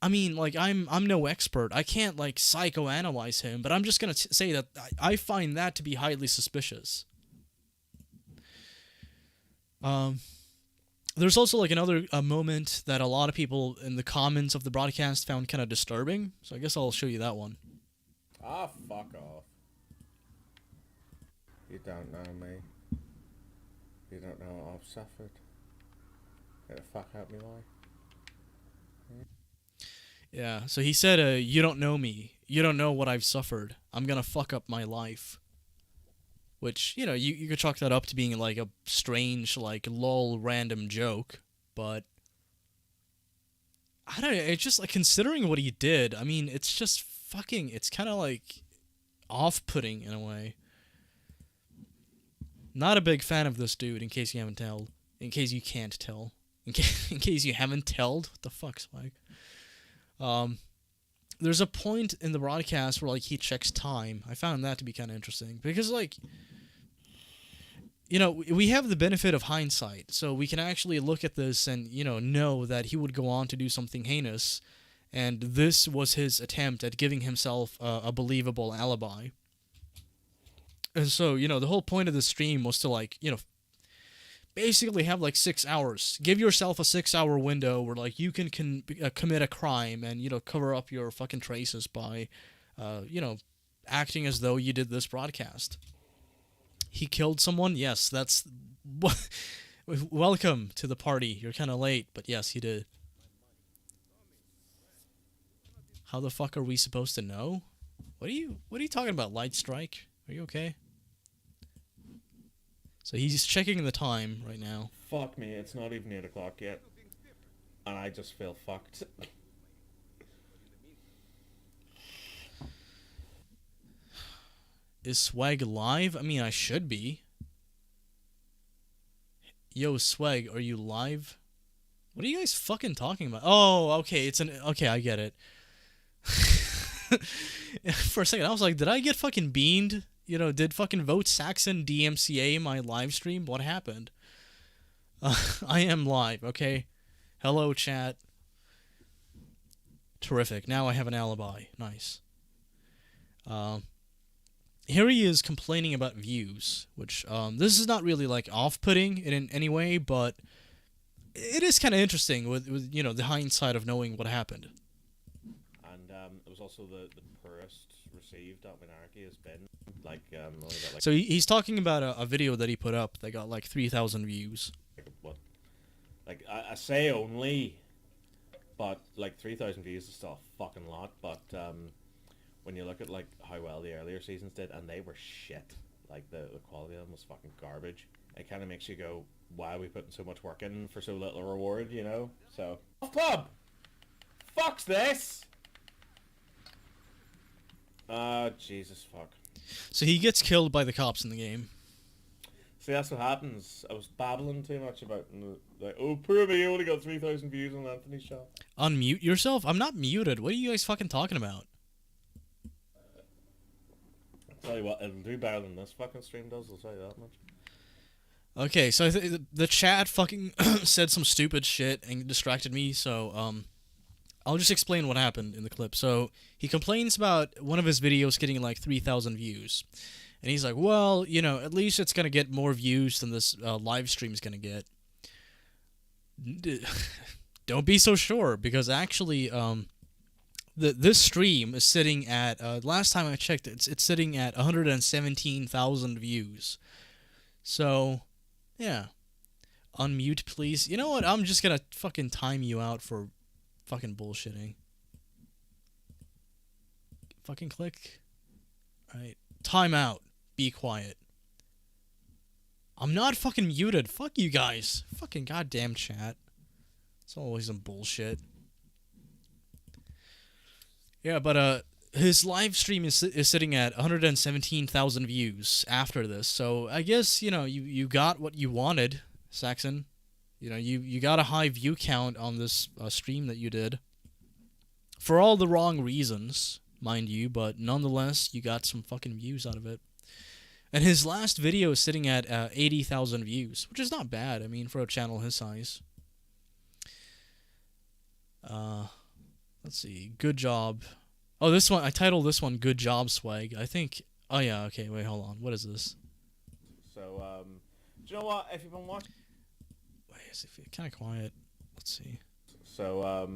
I mean, like, I'm no expert. I can't, like, psychoanalyze him, but I'm just gonna say that I find that to be highly suspicious. There's also, like, another moment that a lot of people in the comments of the broadcast found kind of disturbing, so I guess I'll show you that one. Ah, fuck off. You don't know me. You don't know what I've suffered. Get the fuck out of my life. Yeah, so he said, you don't know me. You don't know what I've suffered. I'm gonna fuck up my life. Which, you know, you could chalk that up to being like a strange, like, lol random joke, but I don't know, it's just like, considering what he did, I mean, it's just fucking, it's kind of like off-putting in a way. Not a big fan of this dude, in case you haven't told. In case you can't tell. In case you haven't told. What the fuck, Swag? There's a point in the broadcast where, like, he checks time. I found that to be kind of interesting. Because, like, you know, we have the benefit of hindsight. So we can actually look at this and, you know that he would go on to do something heinous. And this was his attempt at giving himself a believable alibi. And so, you know, the whole point of the stream was to, like, you know, basically have, like, 6 hours. Give yourself a 6-hour window where, like, you can commit a crime and, you know, cover up your fucking traces by, you know, acting as though you did this broadcast. He killed someone? Yes, that's... Welcome to the party. You're kind of late, but yes, he did. How the fuck are we supposed to know? What are you talking about, Light Strike? Are you okay? So he's checking the time right now. Fuck me, it's not even 8 o'clock yet. And I just feel fucked. Is Swag live? I mean, I should be. Yo, Swag, are you live? What are you guys fucking talking about? Oh, okay, okay, I get it. For a second, I was like, did I get fucking beamed? You know, did fucking Vote Saxon DMCA my live stream? What happened? I am live, okay? Hello, chat. Terrific. Now I have an alibi. Nice. Here he is complaining about views, which, this is not really, like, off-putting in any way, but it is kind of interesting with, you know, the hindsight of knowing what happened. And, it was also the poorest received that Minarchy has been. Like, only got, like... So he's talking about a video that he put up that got, like, 3,000 views. What? Like, I say only, but, like, 3,000 views is still a fucking lot, but, when you look at, like, how well the earlier seasons did, and they were shit. Like, the quality of them was fucking garbage. It kind of makes you go, why are we putting so much work in for so little reward, you know? So... Club! Fuck's this! Jesus fuck. So he gets killed by the cops in the game. See, that's what happens. I was babbling too much about, like, oh, poor me, only got 3,000 views on Anthony's shot. Unmute yourself? I'm not muted. What are you guys fucking talking about? I'll tell you what, it'll do better than this fucking stream does, I'll tell you that much. Okay, so the chat fucking said some stupid shit and distracted me, so, I'll just explain what happened in the clip. So, he complains about one of his videos getting, like, 3,000 views. And he's like, well, you know, at least it's going to get more views than this live stream is going to get. Don't be so sure, because actually this stream is sitting at, last time I checked, it's sitting at 117,000 views. So, yeah. Unmute, please. You know what? I'm just going to fucking time you out for fucking bullshitting. Fucking click. Alright. Time out. Be quiet. I'm not fucking muted. Fuck you guys. Fucking goddamn chat. It's always some bullshit. Yeah, but his live stream is sitting at 117,000 views after this. So I guess, you know, you got what you wanted, Saxon. You know, you got a high view count on this stream that you did. For all the wrong reasons, mind you, but nonetheless, you got some fucking views out of it. And his last video is sitting at 80,000 views, which is not bad, I mean, for a channel his size. Let's see, good job. Oh, this one, I titled this one Good Job Swag. I think, oh yeah, okay, wait, hold on, what is this? So, do you know what, if you've been watching... Wait, is it kind of quiet? Let's see. So,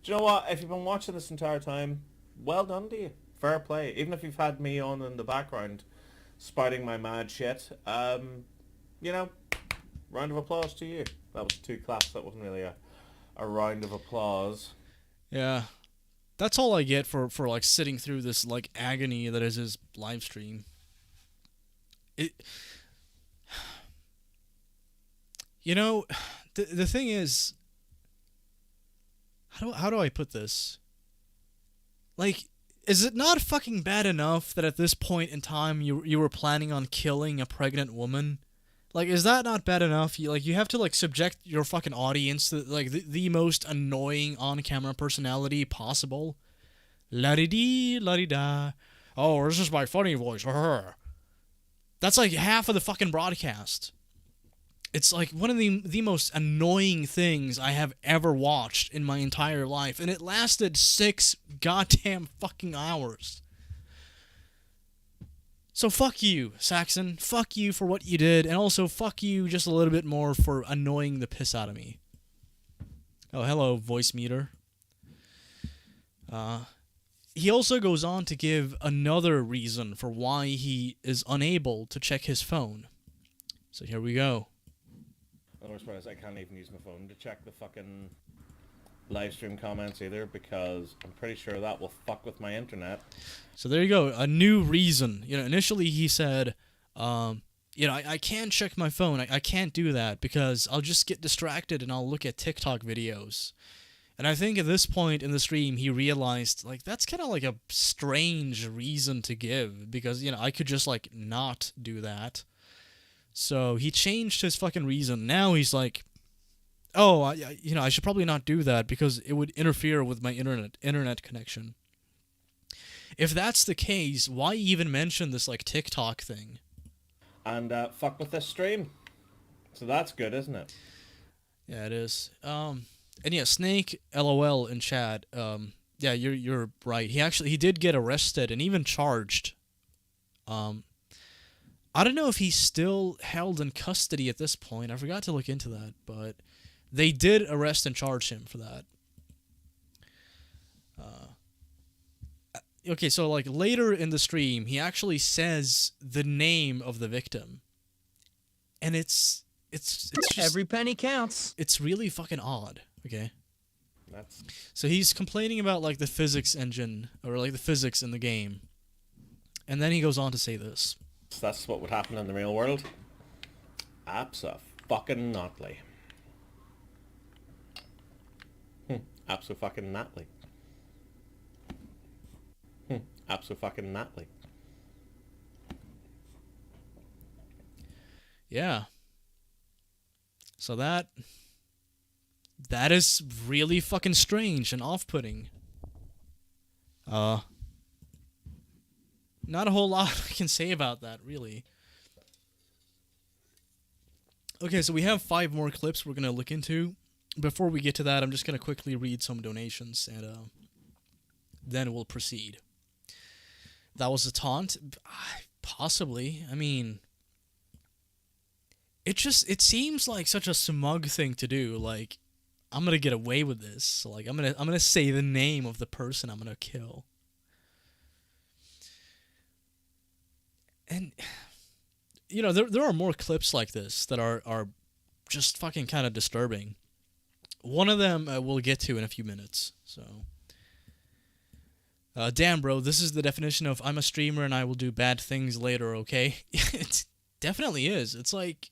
do you know what, if you've been watching this entire time, well done to you. Fair play. Even if you've had me on in the background, spouting my mad shit, you know, round of applause to you. That was 2 claps, that wasn't really a round of applause. Yeah. That's all I get for like sitting through this like agony that is his live stream. You know, the thing is, how do I put this? Like, is it not fucking bad enough that at this point in time you were planning on killing a pregnant woman? Like, is that not bad enough? You have to like subject your fucking audience to like the most annoying on-camera personality possible. La-di-dee, la-di-da. Oh, this is my funny voice. That's like half of the fucking broadcast. It's like one of the most annoying things I have ever watched in my entire life, and it lasted 6 goddamn fucking hours. So fuck you, Saxon. Fuck you for what you did, and also fuck you just a little bit more for annoying the piss out of me. Oh, hello, voice meter. He also goes on to give another reason for why he is unable to check his phone. So here we go. The worst part is I can't even use my phone to check the fucking live stream comments either, because I'm pretty sure that will fuck with my internet. So there you go, a new reason. You know, initially he said, you know, I can't check my phone. I can't do that because I'll just get distracted and I'll look at TikTok videos. And I think at this point in the stream he realized, like, that's kind of like a strange reason to give, because, you know, I could just, like, not do that. So he changed his fucking reason. Now he's like, oh, you know, I should probably not do that because it would interfere with my internet connection. If that's the case, why even mention this, like, TikTok thing? And fuck with this stream. So that's good, isn't it? Yeah, it is. And yeah, Snake LOL in chat. Yeah, you're right. He did get arrested and even charged. I don't know if he's still held in custody at this point. I forgot to look into that, but they did arrest and charge him for that. Okay, so like later in the stream, he actually says the name of the victim, and it's just, Every penny counts. it's really fucking odd. Okay. That's... So he's complaining about like the physics engine, or like the physics in the game, and then he goes on to say this. That's what would happen in the real world. Abso-fucking-notly. Abso-fucking-notly. Abso-fucking-notly. Yeah. So that is really fucking strange and off-putting. Not a whole lot I can say about that, really. Okay, so we have 5 more clips we're going to look into. Before we get to that, I'm just going to quickly read some donations, and then we'll proceed. That was a taunt. Possibly. I mean, it seems like such a smug thing to do. Like, I'm gonna get away with this. So, like, I'm gonna say the name of the person I'm gonna kill. And you know, there are more clips like this that are just fucking kind of disturbing. One of them we'll get to in a few minutes. So, damn, bro, this is the definition of I'm a streamer and I will do bad things later. Okay, it definitely is. It's like,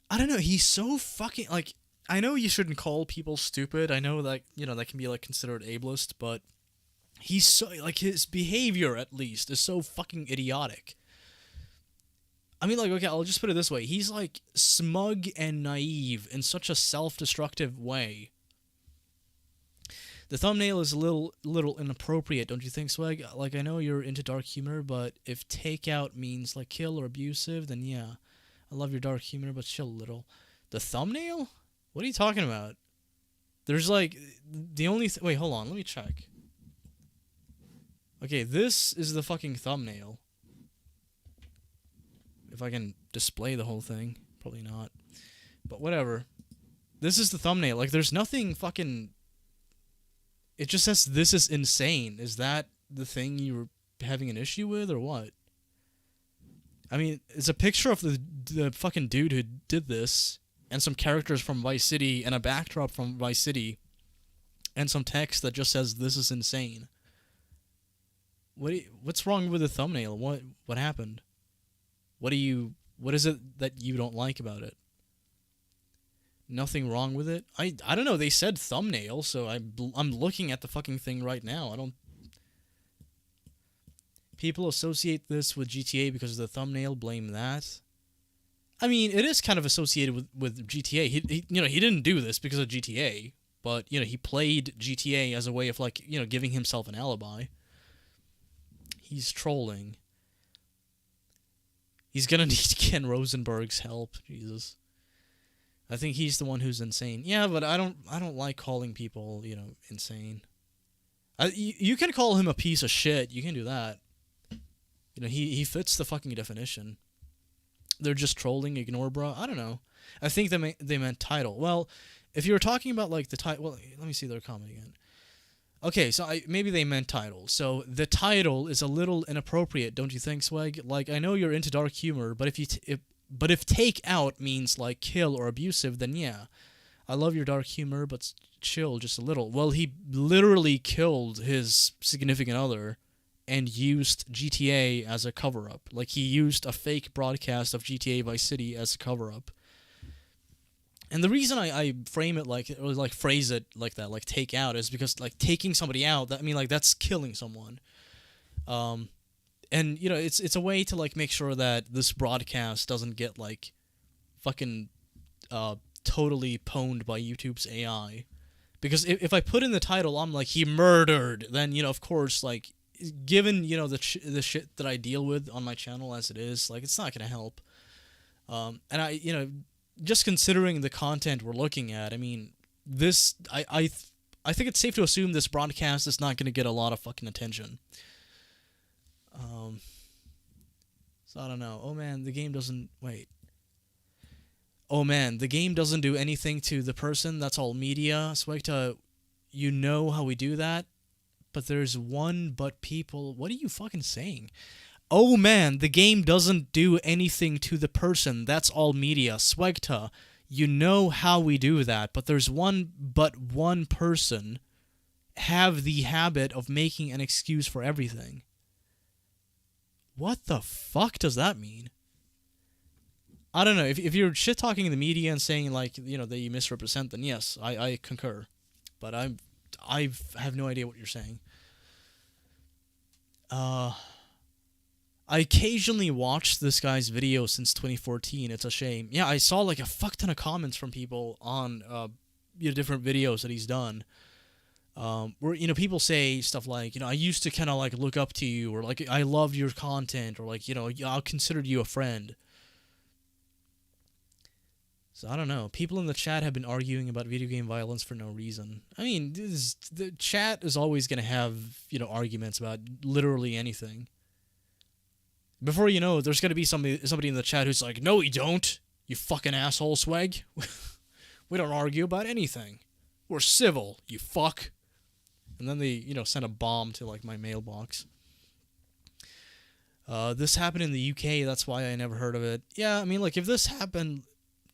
I don't know. He's so fucking like. I know you shouldn't call people stupid. I know that, you know, that can be like considered ableist, but he's so like, his behavior at least is so fucking idiotic. I mean, like, okay, I'll just put it this way. He's like smug and naive in such a self-destructive way. The thumbnail is a little inappropriate, don't you think, Swag? Like, I know you're into dark humor, but if takeout means like kill or abusive, then yeah. I love your dark humor, but chill a little. The thumbnail? What are you talking about? There's like, the only wait, hold on, let me check. Okay, this is the fucking thumbnail. If I can display the whole thing. Probably not. But whatever. This is the thumbnail. Like, there's nothing fucking... It just says, this is insane. Is that the thing you were having an issue with, or what? I mean, it's a picture of the fucking dude who did this, and some characters from Vice City, and a backdrop from Vice City, and some text that just says, this is insane. What's wrong with the thumbnail? What happened? What is it that you don't like about it? Nothing wrong with it? I don't know, they said thumbnail, so I'm looking at the fucking thing right now. I don't... People associate this with GTA because of the thumbnail, blame that. I mean, it is kind of associated with GTA. He you know, he didn't do this because of GTA, but, you know, he played GTA as a way of, like, you know, giving himself an alibi. He's trolling. He's gonna need Ken Rosenberg's help. Jesus. I think he's the one who's insane. Yeah, but I don't like calling people, you know, insane. You can call him a piece of shit. You can do that. You know, he fits the fucking definition. They're just trolling, ignore bro. I don't know. I think they meant title. Well, if you were talking about like the title, well, let me see their comment again. Okay, so maybe they meant title. So the title is a little inappropriate, don't you think, Swag? Like, I know you're into dark humor, but if take out means like kill or abusive, then yeah. I love your dark humor, but chill just a little. Well, he literally killed his significant other and used GTA as a cover-up. Like, he used a fake broadcast of GTA Vice City as a cover-up. And the reason I frame it like, or like phrase it like that, like take out, is because like taking somebody out, I mean, like, that's killing someone. And, you know, it's a way to like make sure that this broadcast doesn't get like fucking totally pwned by YouTube's AI. Because if I put in the title, I'm like, he murdered, then, you know, of course, like, given, you know, the shit that I deal with on my channel as it is, like, it's not gonna help. And I, you know, just considering the content we're looking at, I mean, this, I think it's safe to assume this broadcast is not gonna get a lot of fucking attention. So I don't know. Oh man, the game doesn't, wait. Oh man, the game doesn't do anything to the person, that's all media. SWEGTA, you know how we do that? But there's one but people. What are you fucking saying? Oh man, the game doesn't do anything to the person. That's all media. SWEGTA, you know how we do that. But there's one person have the habit of making an excuse for everything. What the fuck does that mean? I don't know. If you're shit-talking the media and saying, like, you know, that you misrepresent, then yes, I concur. But I have no idea what you're saying. I occasionally watched this guy's video since 2014. It's a shame. Yeah, I saw like a fuck ton of comments from people on you know, different videos that he's done. Where, you know, people say stuff like, you know, I used to kind of like look up to you, or like, I loved your content, or like, you know, I'll consider you a friend. So I don't know. People in the chat have been arguing about video game violence for no reason. I mean, the chat is always going to have, you know, arguments about literally anything. Before you know it, there's gonna be somebody in the chat who's like, "No, we don't. You fucking asshole, Sweg. We don't argue about anything. We're civil, you fuck." And then they, send a bomb to like my mailbox. This happened in the UK. That's why I never heard of it. Yeah, I mean, like, if this happened,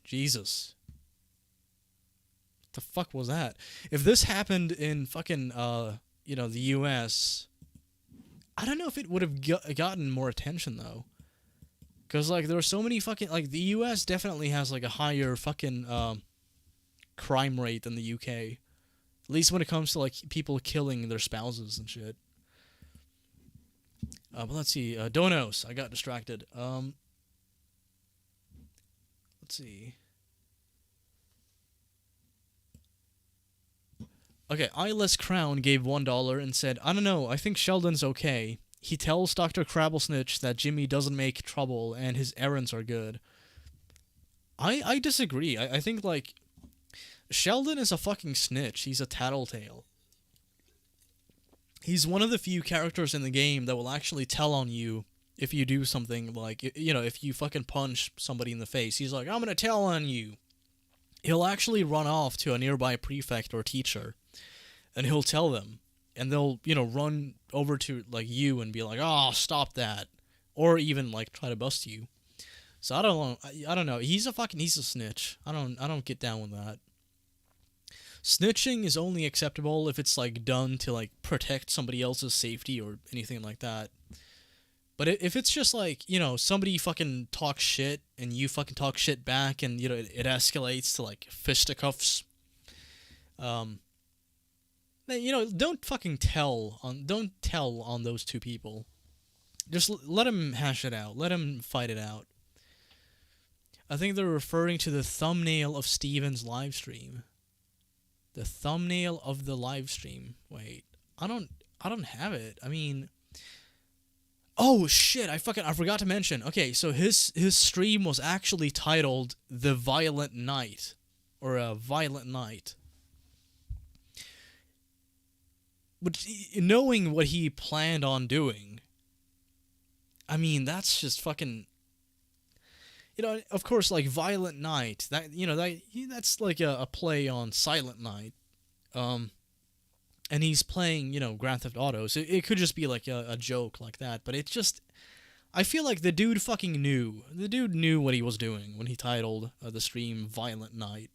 Jesus, what the fuck was that? If this happened in fucking, the US, I don't know if it would have gotten more attention, though. Because, like, there were so many fucking... Like, the US definitely has, like, a higher fucking crime rate than the UK. At least when it comes to, like, people killing their spouses and shit. But let's see. Donos. I got distracted. Let's see. Okay, Eyeless Crown gave $1 and said, "I don't know, I think Sheldon's okay. He tells Dr. Crabblesnitch that Jimmy doesn't make trouble and his errands are good." I disagree. I think, like, Sheldon is a fucking snitch. He's a tattletale. He's one of the few characters in the game that will actually tell on you if you do something, like, if you fucking punch somebody in the face. He's like, "I'm gonna tell on you." He'll actually run off to a nearby prefect or teacher, and he'll tell them, and they'll, run over to, like, you and be like, "Oh, stop that," or even, like, try to bust you. So I don't know. He's a snitch. I don't get down with that. Snitching is only acceptable if it's, like, done to, like, protect somebody else's safety or anything like that. But if it's just, like, somebody fucking talks shit and you fucking talk shit back and, it escalates to, like, fisticuffs, then, don't fucking tell on those two people. Just let them hash it out. Let them fight it out. I think they're referring to the thumbnail of Steven's live stream. The thumbnail of the live stream. Wait, I don't have it. I mean, oh shit! I forgot to mention. Okay, so his stream was actually titled "The Violent Night," or "A Violent Night." Which, knowing what he planned on doing, I mean, that's just fucking. Of course, like, Violent Night, that's like a play on Silent Night. And he's playing, Grand Theft Auto, so it could just be like a joke like that, but it's just, I feel like the dude fucking knew. The dude knew what he was doing when he titled the stream Violent Night.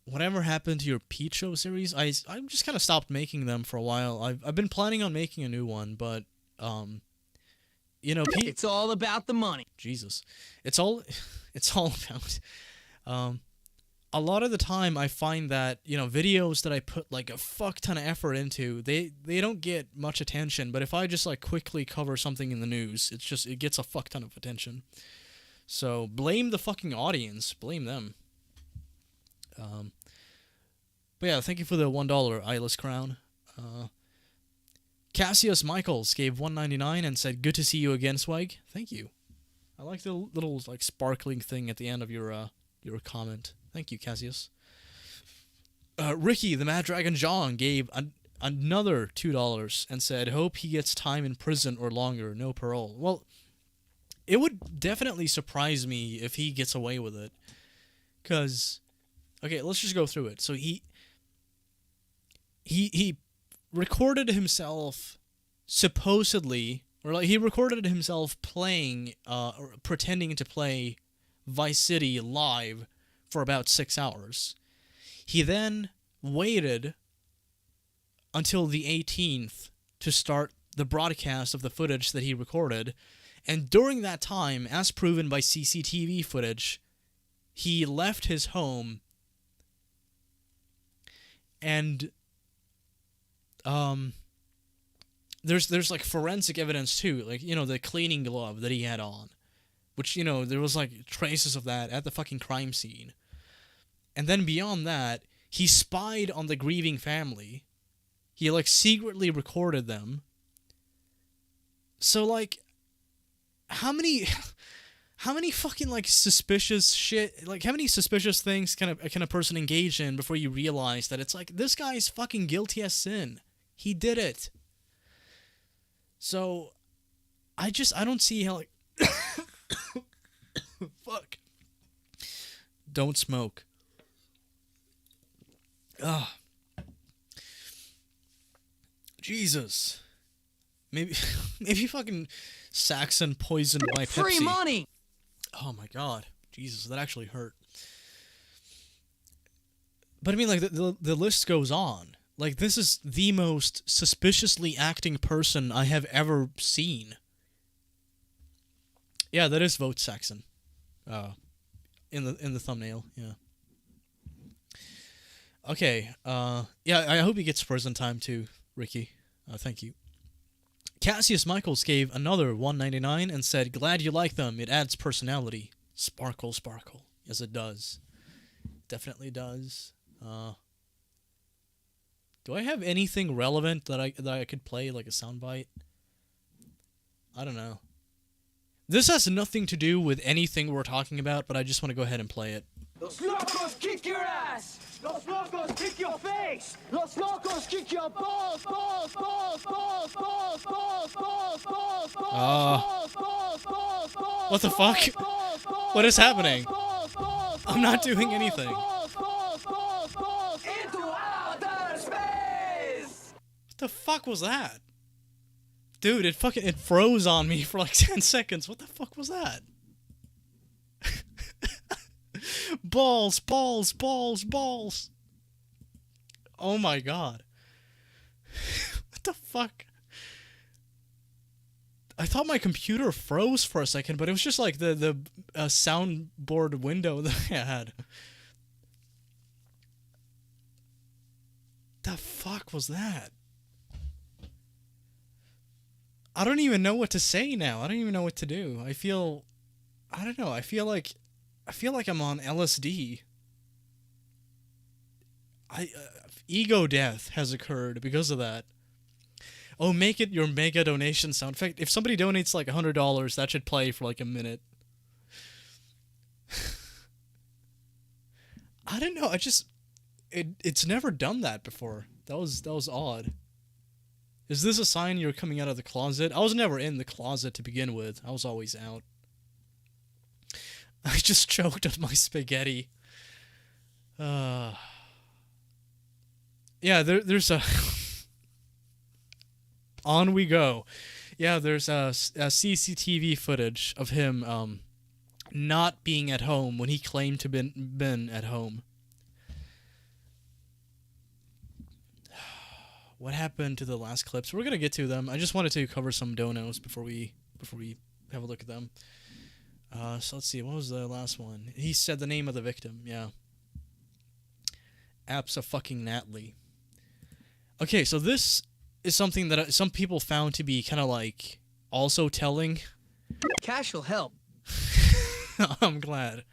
Whatever happened to your Peach Show series? I just kind of stopped making them for a while. I've been planning on making a new one, but It's all about the money. Jesus, it's all about. A lot of the time, I find that videos that I put like a fuck ton of effort into, they don't get much attention. But if I just like quickly cover something in the news, it gets a fuck ton of attention. So blame the fucking audience. Blame them. But yeah, thank you for the $1 Eyeless Crown. Cassius Michaels gave $1.99 and said, "Good to see you again, Swag." Thank you. I like the little like sparkling thing at the end of your comment. Thank you, Cassius. Ricky the Mad Dragon John gave another $2 and said, "Hope he gets time in prison or longer, no parole." Well, it would definitely surprise me if he gets away with it. 'Cause, okay, let's just go through it. So he recorded himself supposedly, or like he recorded himself playing, or pretending to play Vice City live for about 6 hours. He then waited until the 18th to start the broadcast of the footage that he recorded, and during that time, as proven by CCTV footage, he left his home and there's like forensic evidence too, like, the cleaning glove that he had on, which, there was like traces of that at the fucking crime scene. And then beyond that, he spied on the grieving family. He like secretly recorded them. So like, how many fucking like suspicious shit, like how many suspicious things can a person engage in before you realize that it's like, this guy's fucking guilty as sin. He did it. So, I don't see how, like... Fuck. Don't smoke. Ugh. Jesus. Maybe fucking Saxon poisoned my Pepsi. Free money. Oh my god. Jesus, that actually hurt. But I mean, like, the list goes on. Like, this is the most suspiciously acting person I have ever seen. Yeah, that is Vote Saxon. In the thumbnail, yeah. Okay, yeah, I hope he gets prison time too, Ricky. Thank you. Cassius Michaels gave another $1.99 and said, "Glad you like them. It adds personality. Sparkle, sparkle." Yes, it does. Definitely does. Do I have anything relevant that I could play, like a soundbite? I don't know. This has nothing to do with anything we're talking about, but I just want to go ahead and play it. Los locos kick your ass! Los locos kick your face! Los locos kick your balls, balls, balls, balls, balls, balls, balls, balls, balls, balls, balls, balls. What the fuck? What is happening? I'm not doing anything. Into outer space! What the fuck was that? Dude, it froze on me for like 10 seconds. What the fuck was that? Balls, balls, balls, balls. Oh my god. What the fuck? I thought my computer froze for a second, but it was just like the soundboard window that I had. The fuck was that? I don't even know what to say now. I don't even know what to do. I don't know. I feel like I'm on LSD. Ego death has occurred because of that. Oh, make it your mega donation sound effect. If somebody donates like $100, that should play for like a minute. I don't know. It's never done that before. That was odd. Is this a sign you're coming out of the closet? I was never in the closet to begin with. I was always out. I just choked on my spaghetti. Yeah, there's a... On we go. Yeah, there's a CCTV footage of him not being at home when he claimed to been at home. What happened to the last clips? We're gonna get to them. I just wanted to cover some donos before we have a look at them. So let's see. What was the last one? He said the name of the victim. Yeah. Abso-fucking-nately. Okay, so this is something that some people found to be kind of like also telling. Cash will help. I'm glad.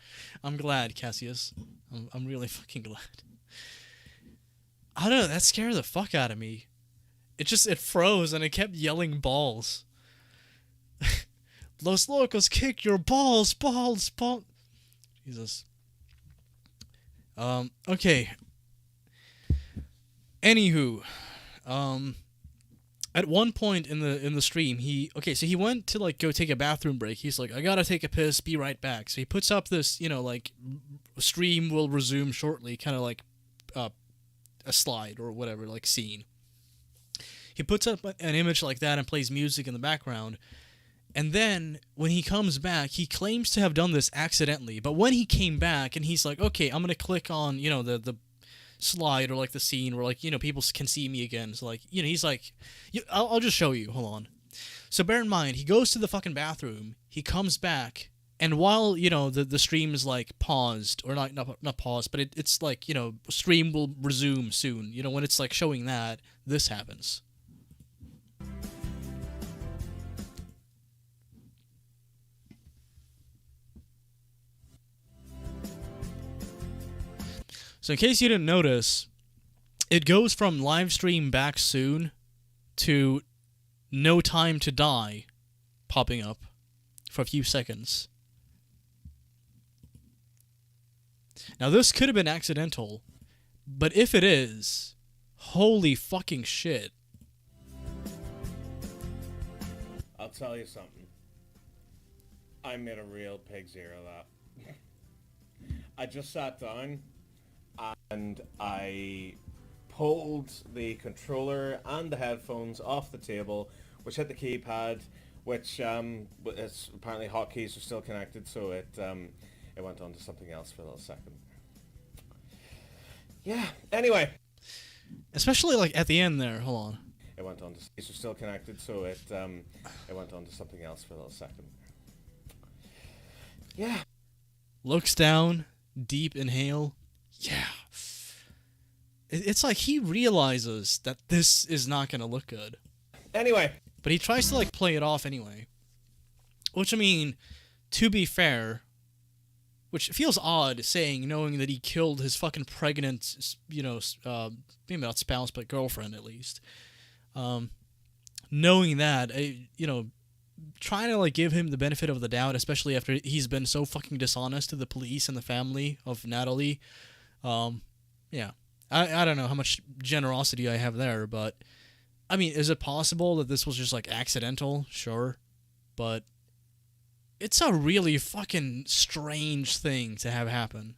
I'm glad, Cassius. I'm really fucking glad. I don't know, that scared the fuck out of me. It froze and it kept yelling balls. Los locos kick your balls, balls, balls. Jesus. Okay. Anywho, at one point in the stream, he went to like go take a bathroom break. He's like, I gotta take a piss, be right back. So he puts up this, like, stream will resume shortly, kind of like a slide or whatever, like scene. He puts up an image like that and plays music in the background. And then when he comes back, he claims to have done this accidentally. But when he came back and he's like, okay, I'm gonna click on, the slide or like the scene where like, people can see me again. So like, he's like, I'll just show you. Hold on. So bear in mind, he goes to the fucking bathroom. He comes back. And while, the stream is, like, paused, or not paused, but it's like, stream will resume soon. When it's, like, showing that, this happens. So in case you didn't notice, it goes from live stream back soon to no time to die popping up for a few seconds. Now, this could have been accidental, but if it is, holy fucking shit. tell you something. I made a real pig's ear of that. I just sat down and I pulled the controller and the headphones off the table, which hit the keypad, which it's apparently hotkeys are still connected, so it went on to something else for a little second. Yeah. Anyway. Especially like at the end there. Hold on. It went on to these are still connected, so it went on to something else for a little second. Yeah. Looks down, deep inhale. Yeah. It's like he realizes that this is not gonna look good. Anyway. But he tries to like play it off anyway. Which, I mean, to be fair, which feels odd saying, knowing that he killed his fucking pregnant, you know, maybe not spouse, but girlfriend at least. Knowing that, you know, trying to like give him the benefit of the doubt, especially after he's been so fucking dishonest to the police and the family of Natalie. Yeah. I don't know how much generosity I have there, but I mean, is it possible that this was just like accidental? Sure. But it's a really fucking strange thing to have happen.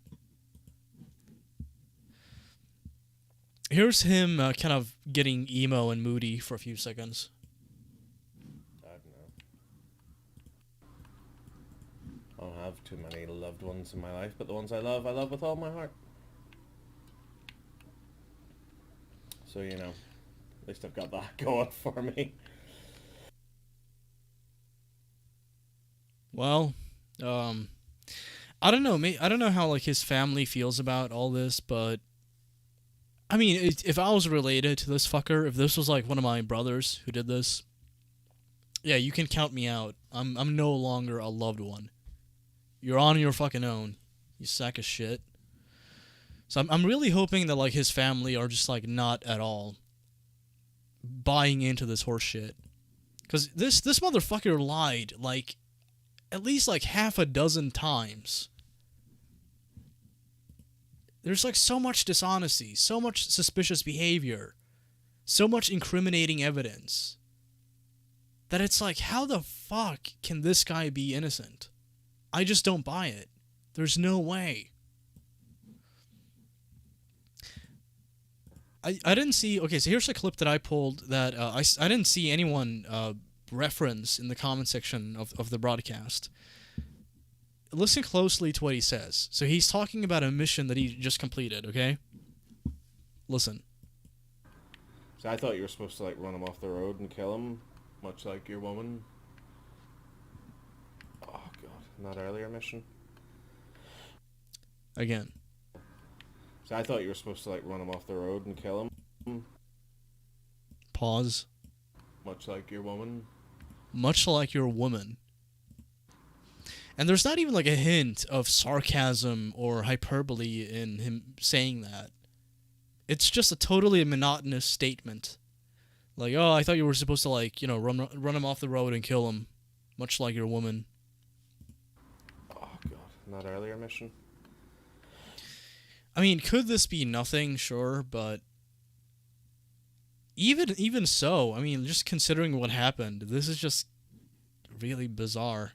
Here's him kind of getting emo and moody for a few seconds. I don't have too many loved ones in my life, but the ones I love with all my heart. So, you know, at least I've got that going for me. Well, I don't know. I don't know how like his family feels about all this, but I mean, if I was related to this fucker, if this was like one of my brothers who did this, yeah, you can count me out. I'm no longer a loved one. You're on your fucking own, you sack of shit. So I'm really hoping that like his family are just like not at all buying into this horse shit, because this motherfucker lied like at least like half a dozen times. There's like so much dishonesty, so much suspicious behavior, so much incriminating evidence that it's like, how the fuck can this guy be innocent? I just don't buy it. There's no way. I didn't see... Okay, so here's a clip that I pulled that I didn't see anyone reference in the comment section of the broadcast. Listen closely to what he says. So he's talking about a mission that he just completed, okay? Listen. So I thought you were supposed to like run him off the road and kill him, much like your woman. Oh god, in that earlier mission. Again. So I thought you were supposed to like run him off the road and kill him. Pause. Much like your woman. Much like your woman. And there's not even like a hint of sarcasm or hyperbole in him saying that. It's just a totally monotonous statement. Like, oh, I thought you were supposed to like, you know, run him off the road and kill him. Much like your woman. Oh god, in that earlier mission. I mean, could this be nothing? Sure, but even so, I mean, just considering what happened, this is just really bizarre.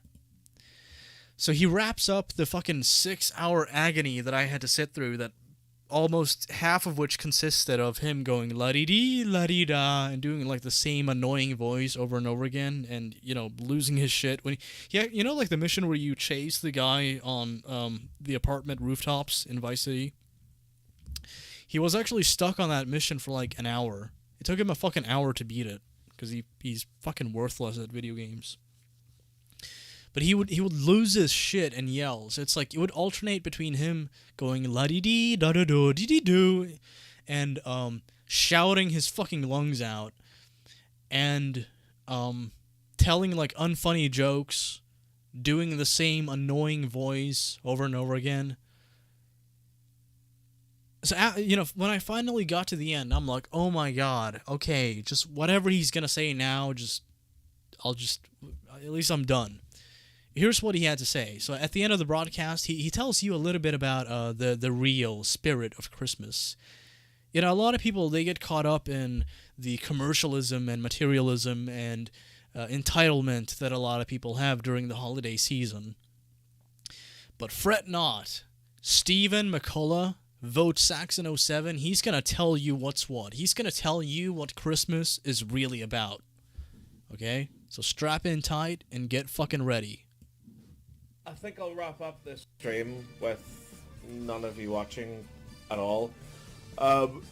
So he wraps up the fucking 6-hour agony that I had to sit through, that almost half of which consisted of him going la-dee-dee, la-dee-da, and doing like the same annoying voice over and over again, and, you know, losing his shit. When yeah, you know, like the mission where you chase the guy on the apartment rooftops in Vice City? He was actually stuck on that mission for like an hour. It took him a fucking hour to beat it, because he's fucking worthless at video games. But he would lose his shit and yells. It's like it would alternate between him going la dee dee da da do dee dee do, and shouting his fucking lungs out, and telling like unfunny jokes, doing the same annoying voice over and over again. So, you know, when I finally got to the end, I'm like, oh my god, okay, just whatever he's gonna say now, at least I'm done. Here's what he had to say. So at the end of the broadcast, he tells you a little bit about the real spirit of Christmas. You know, a lot of people, they get caught up in the commercialism and materialism and entitlement that a lot of people have during the holiday season. But fret not. Stephen McCullough, Vote Saxon07, he's going to tell you what's what. He's going to tell you what Christmas is really about. Okay? So strap in tight and get fucking ready. I think I'll wrap up this stream with none of you watching at all.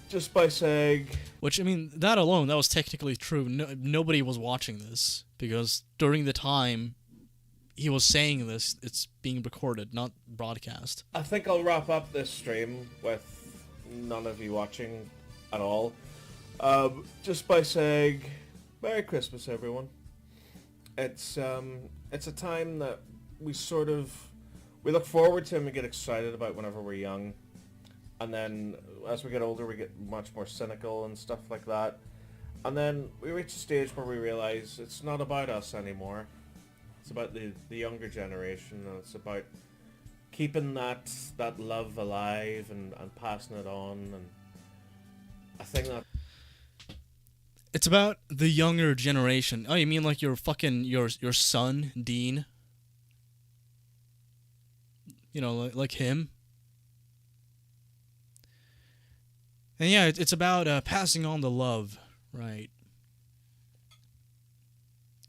Just by saying... Which, I mean, that alone, that was technically true. Nobody was watching this, because during the time he was saying this, it's being recorded, not broadcast. I think I'll wrap up this stream with none of you watching at all. Just by saying, Merry Christmas, everyone. It's a time that we look forward to and we get excited about whenever we're young. And then as we get older, we get much more cynical and stuff like that. And then we reach a stage where we realize it's not about us anymore. It's about the younger generation, and it's about keeping that love alive and passing it on. And I think that... It's about the younger generation. Oh, you mean like your son, Dean? You know, like him? And yeah, it's about passing on the love, right?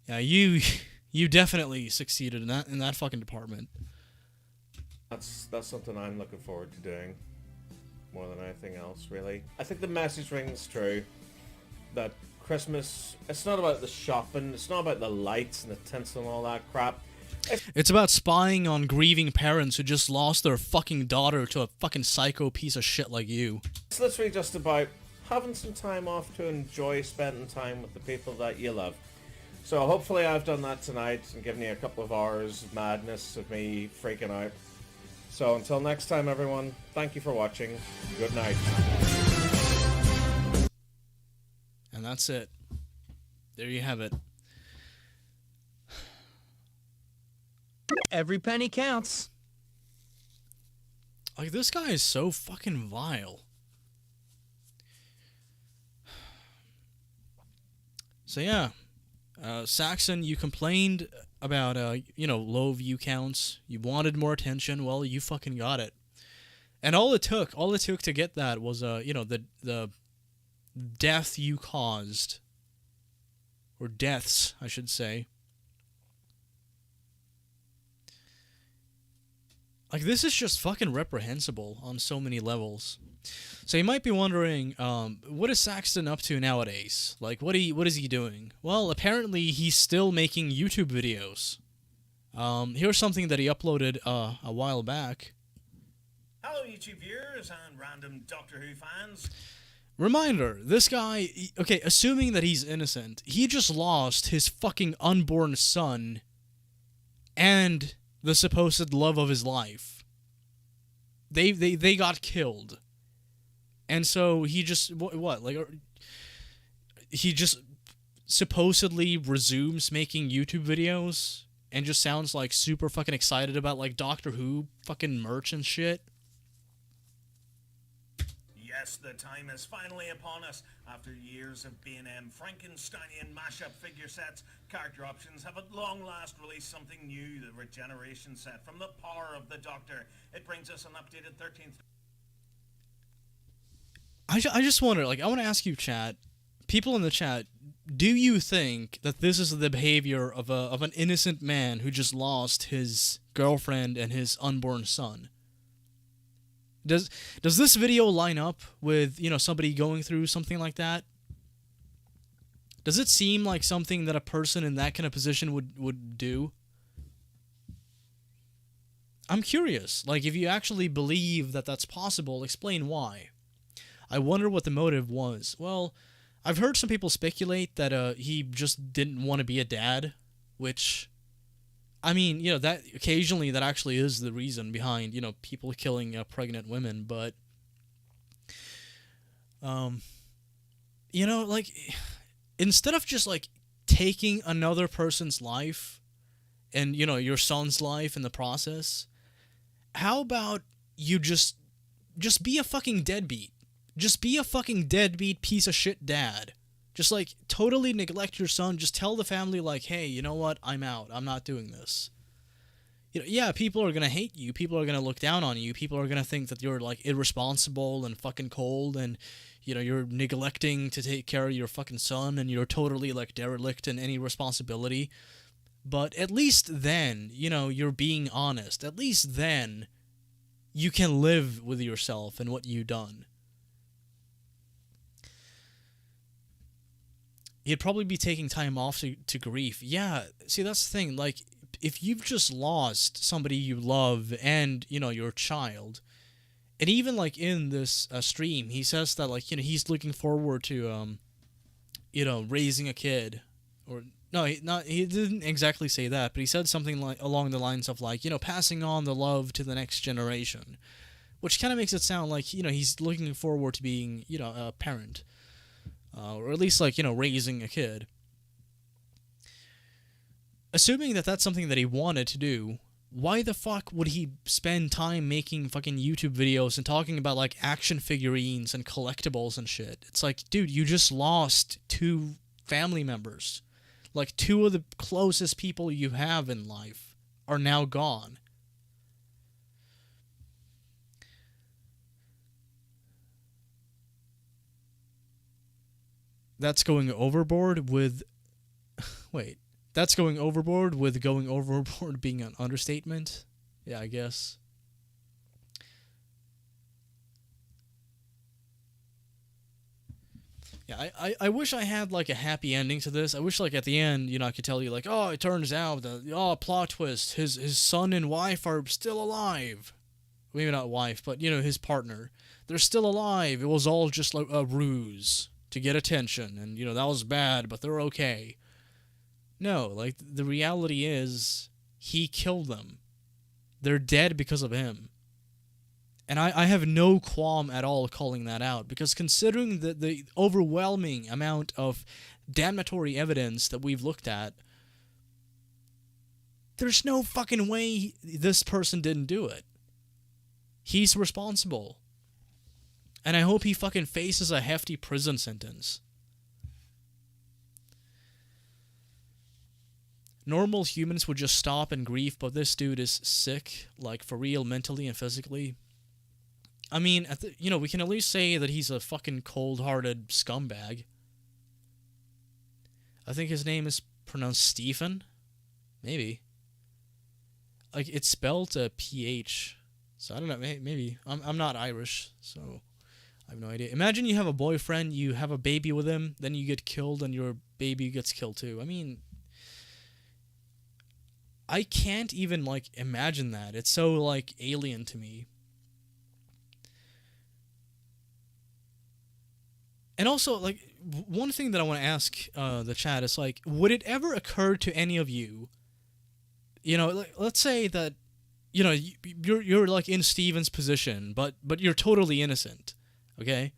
Yeah, you definitely succeeded in that fucking department. That's something I'm looking forward to doing more than anything else, really. I think the message rings true that Christmas, it's not about the shopping, it's not about the lights and the tints and all that crap. It's about spying on grieving parents who just lost their fucking daughter to a fucking psycho piece of shit like you. It's literally just about having some time off to enjoy spending time with the people that you love. So hopefully I've done that tonight and given you a couple of hours of madness of me freaking out. So until next time, everyone, thank you for watching. Good night. And that's it. There you have it. Every penny counts. Like, this guy is so fucking vile. So yeah, Saxon, you complained about, low view counts. You wanted more attention. Well, you fucking got it. And all it took to get that was, the death you caused. Or deaths, I should say. Like, this is just fucking reprehensible on so many levels. So you might be wondering, what is Saxton up to nowadays? Like, what is he doing? Well, apparently he's still making YouTube videos. Here's something that he uploaded a while back. Hello, YouTube viewers and random Doctor Who fans. Reminder, this guy, okay, assuming that he's innocent, he just lost his fucking unborn son and the supposed love of his life. They got killed. And so he just, he just supposedly resumes making YouTube videos and just sounds like super fucking excited about like Doctor Who fucking merch and shit. Yes, the time is finally upon us. After years of B&M Frankensteinian mashup figure sets, character options have at long last released something new, the Regeneration set from the power of the Doctor. It brings us an updated 13th... I just wonder, like, I want to ask you, chat, people in the chat, do you think that this is the behavior of an innocent man who just lost his girlfriend and his unborn son? Does this video line up with, somebody going through something like that? Does it seem like something that a person in that kind of position would do? I'm curious. Like, if you actually believe that that's possible, explain why. I wonder what the motive was. Well, I've heard some people speculate that he just didn't want to be a dad, which, I mean, that occasionally that actually is the reason behind, people killing pregnant women, but, like, instead of just, like, taking another person's life and, your son's life in the process, how about you just be a fucking deadbeat? Just be a fucking deadbeat piece of shit dad. Just like totally neglect your son. Just tell the family like, hey, you know what? I'm out. I'm not doing this. You know, yeah, people are gonna hate you. People are gonna look down on you. People are gonna think that you're like irresponsible and fucking cold, and you know you're neglecting to take care of your fucking son, and you're totally like derelict in any responsibility. But at least then, you know, you're being honest. At least then, you can live with yourself and what you've done. You'd probably be taking time off to grieve. Yeah, see, that's the thing. Like, if you've just lost somebody you love and, you know, your child, and even, like, in this stream, he says that, like, you know, he's looking forward to, you know, raising a kid. Or, no, he didn't exactly say that, but he said something like along the lines of, like, you know, passing on the love to the next generation. Which kind of makes it sound like, you know, he's looking forward to being, you know, a parent. Or at least, like, you know, raising a kid. Assuming that that's something that he wanted to do, why the fuck would he spend time making fucking YouTube videos and talking about, like, action figurines and collectibles and shit? It's like, dude, you just lost 2 family members. Like, 2 of the closest people you have in life are now gone. That's going overboard with... Wait. That's going overboard with going overboard being an understatement? Yeah, I guess. Yeah, I wish I had, like, a happy ending to this. I wish, like, at the end, you know, I could tell you, like, oh, it turns out that, oh, plot twist, his son and wife are still alive. Maybe not wife, but, you know, his partner. They're still alive. It was all just, like, a ruse to get attention, and, you know, that was bad, but they're okay. No, like, the reality is, he killed them. They're dead because of him. And I have no qualm at all calling that out, because considering the overwhelming amount of damnatory evidence that we've looked at, there's no fucking way this person didn't do it. He's responsible. And I hope he fucking faces a hefty prison sentence. Normal humans would just stop and grieve, but this dude is sick, like, for real, mentally and physically. I mean, you know, we can at least say that he's a fucking cold-hearted scumbag. I think his name is pronounced Stephen? Maybe. Like, it's spelled PH. So, I don't know, maybe. I'm not Irish, so I have no idea. Imagine you have a boyfriend, you have a baby with him, then you get killed, and your baby gets killed too. I mean, I can't even, like, imagine that. It's so, like, alien to me. And also, like, one thing that I want to ask the chat is, like, would it ever occur to any of you, you know, like, let's say that, you know, you're like in Steven's position, but you're totally innocent, okay?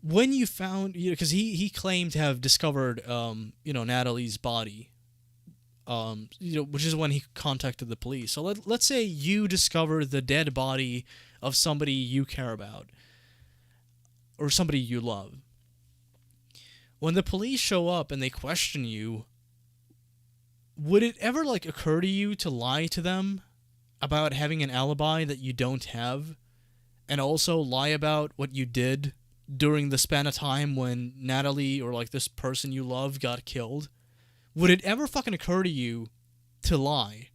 When you found, you know, because he claimed to have discovered, you know, Natalie's body, you know, which is when he contacted the police. So let's say you discover the dead body of somebody you care about, or somebody you love. When the police show up and they question you, would it ever, like, occur to you to lie to them about having an alibi that you don't have, and also lie about what you did during the span of time when Natalie, or, like, this person you love, got killed? Would it ever fucking occur to you to lie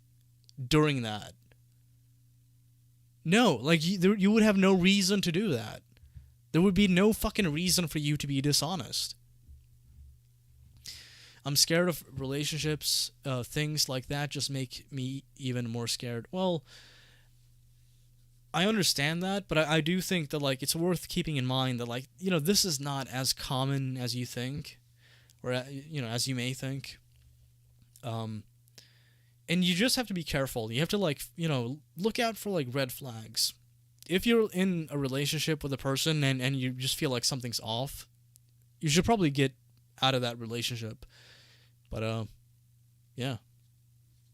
during that? No, like, you would have no reason to do that. There would be no fucking reason for you to be dishonest. I'm scared of relationships. Things like that just make me even more scared. Well, I understand that, but I do think that, like, it's worth keeping in mind that, like, you know, this is not as common as you think, or, you know, as you may think. And you just have to be careful. You have to, like, you know, look out for, like, red flags. If you're in a relationship with a person and you just feel like something's off, you should probably get out of that relationship. But, yeah.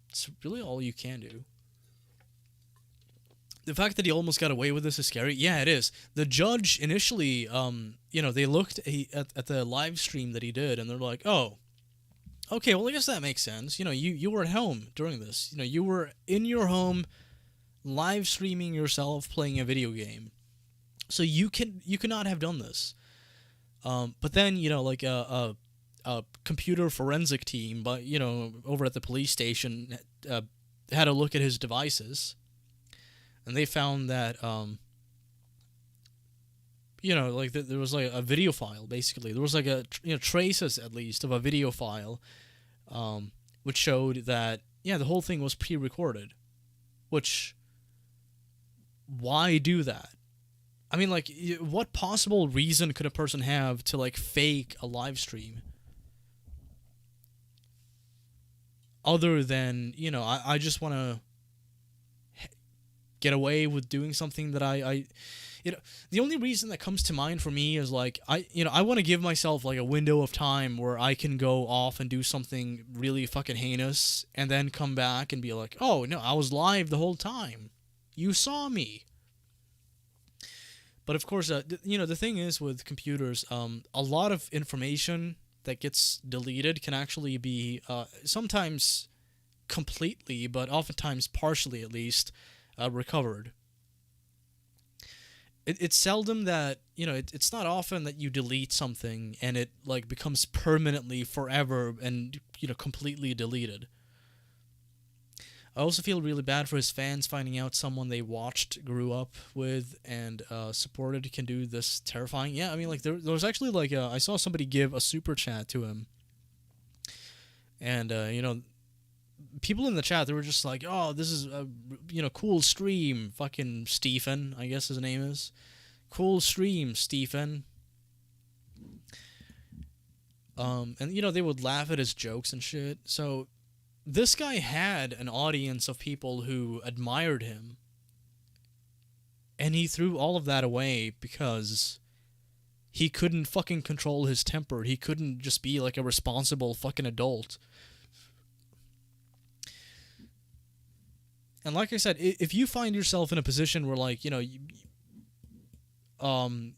It's really all you can do. the fact that he almost got away with this is scary. Yeah, it is. The judge initially, they looked at the live stream that he did, and they're like, oh, okay, well, I guess that makes sense. You were at home during this. You were in your home live streaming yourself playing a video game. So you cannot have done this. But then, like a computer forensic team, but, over at the police station had a look at his devices, and they found that, there was like a video file, basically. There was like traces, at least, of a video file, which showed that, the whole thing was pre-recorded. Which, why do that? I mean, like, what possible reason could a person have to, like, fake a live stream? Other than, I just want to get away with doing something that the only reason that comes to mind for me is, like, I want to give myself, like, a window of time where I can go off and do something really fucking heinous and then come back and be like, oh, no, I was live the whole time. You saw me. But, of course, the thing is with computers, a lot of information that gets deleted can actually be sometimes completely, but oftentimes partially at least, recovered. It's seldom that, it's not often that you delete something and it, like, becomes permanently forever and, completely deleted. I also feel really bad for his fans finding out someone they watched, grew up with, and supported can do this terrifying. Yeah, I mean, like, there was actually, like, I saw somebody give a super chat to him. And, people in the chat, they were just like, oh, this is a, cool stream. Fucking Stephen, I guess his name is. Cool stream, Stephen. And, they would laugh at his jokes and shit. So this guy had an audience of people who admired him, and he threw all of that away because he couldn't fucking control his temper. He couldn't just be like a responsible fucking adult. And like I said, if you find yourself in a position where, like, you're going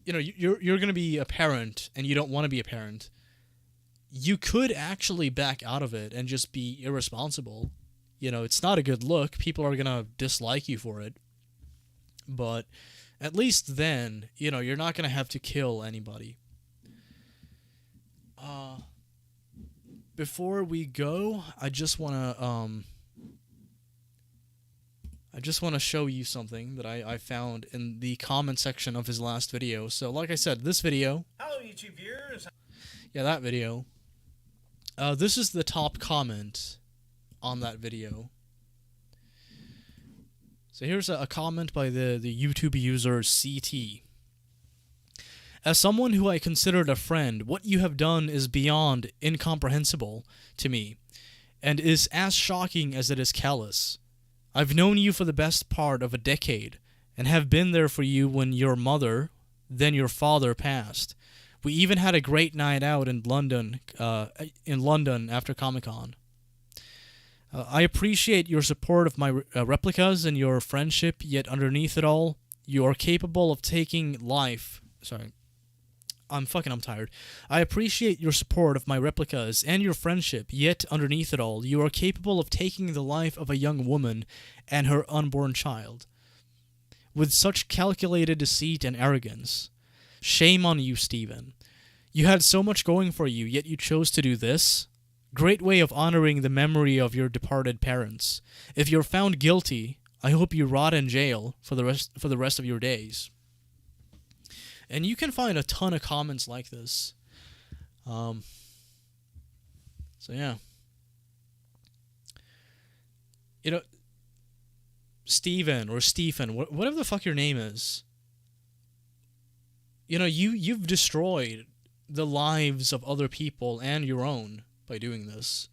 to be a parent and you don't want to be a parent, you could actually back out of it and just be irresponsible. It's not a good look. People are going to dislike you for it. But at least then, you're not going to have to kill anybody. Before we go, I just want to show you something that I found in the comment section of his last video. So, like I said, this video... Hello, YouTube viewers. Yeah, that video. This is the top comment on that video. So here's a comment by the YouTube user CT. As someone who I considered a friend, what you have done is beyond incomprehensible to me, and is as shocking as it is callous. I've known you for the best part of a decade, and have been there for you when your mother, then your father, passed. We even had a great night out in London after Comic-Con. I appreciate your support of my replicas and your friendship, yet underneath it all, you are capable of taking life... Sorry. I'm tired. I appreciate your support of my replicas and your friendship, yet underneath it all, you are capable of taking the life of a young woman and her unborn child. With such calculated deceit and arrogance. Shame on you, Stephen. You had so much going for you, yet you chose to do this? Great way of honoring the memory of your departed parents. If you're found guilty, I hope you rot in jail for the rest of your days. And you can find a ton of comments like this. So yeah. Steven or Stephen, whatever the fuck your name is. You've destroyed the lives of other people and your own by doing this.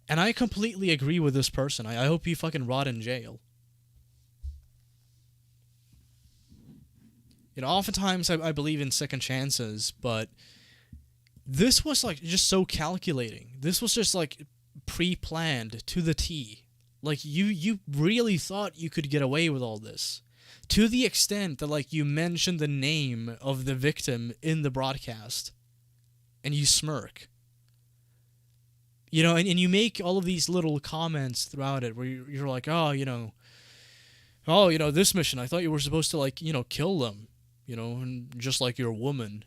And I completely agree with this person. I hope you fucking rot in jail. Oftentimes I believe in second chances, but this was, like, just so calculating. This was just, like, pre-planned to the T. Like, you really thought you could get away with all this. To the extent that, like, you mentioned the name of the victim in the broadcast. And you smirk. You know, and you make all of these little comments throughout it where you're like, oh, this mission, I thought you were supposed to, like, kill them. And just like you're a woman.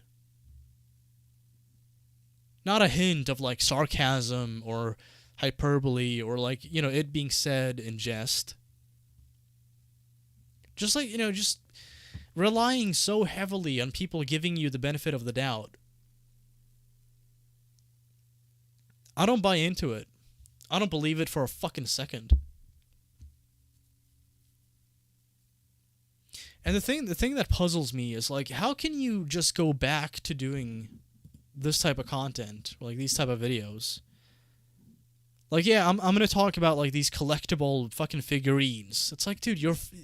Not a hint of, like, sarcasm or hyperbole or, like, it being said in jest. Just like, just relying so heavily on people giving you the benefit of the doubt. I don't buy into it. I don't believe it for a fucking second. And the thing that puzzles me is, like, how can you just go back to doing this type of content, like these type of videos? Like, yeah, I'm gonna talk about, like, these collectible fucking figurines. It's like, dude,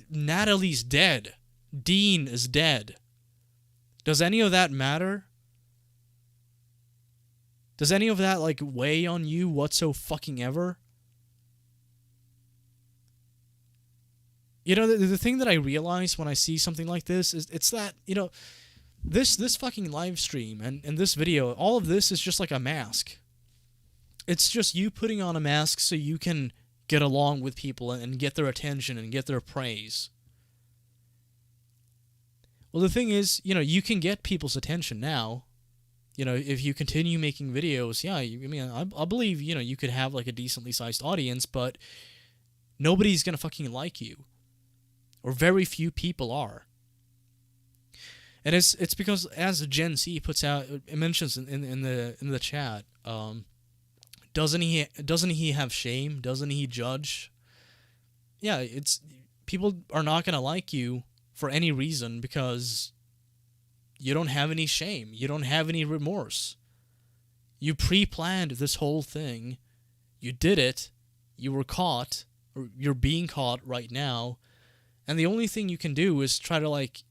Natalie's dead. Dean is dead. Does any of that matter? Does any of that, like, weigh on you whatsoever? The thing that I realize when I see something like this is it's that, this fucking live stream and this video, all of this is just like a mask. It's just you putting on a mask so you can get along with people and get their attention and get their praise. Well, the thing is, you can get people's attention now. If you continue making videos, yeah, I believe, you could have, like, a decently sized audience, but nobody's gonna fucking like you. Or very few people are. And it's because, as Gen Z puts out, it mentions in the chat, doesn't he have shame? Doesn't he judge? Yeah, people are not gonna like you for any reason because you don't have any shame. You don't have any remorse. You pre-planned this whole thing. You did it. You were caught, or you're being caught right now. And the only thing you can do is try to, like,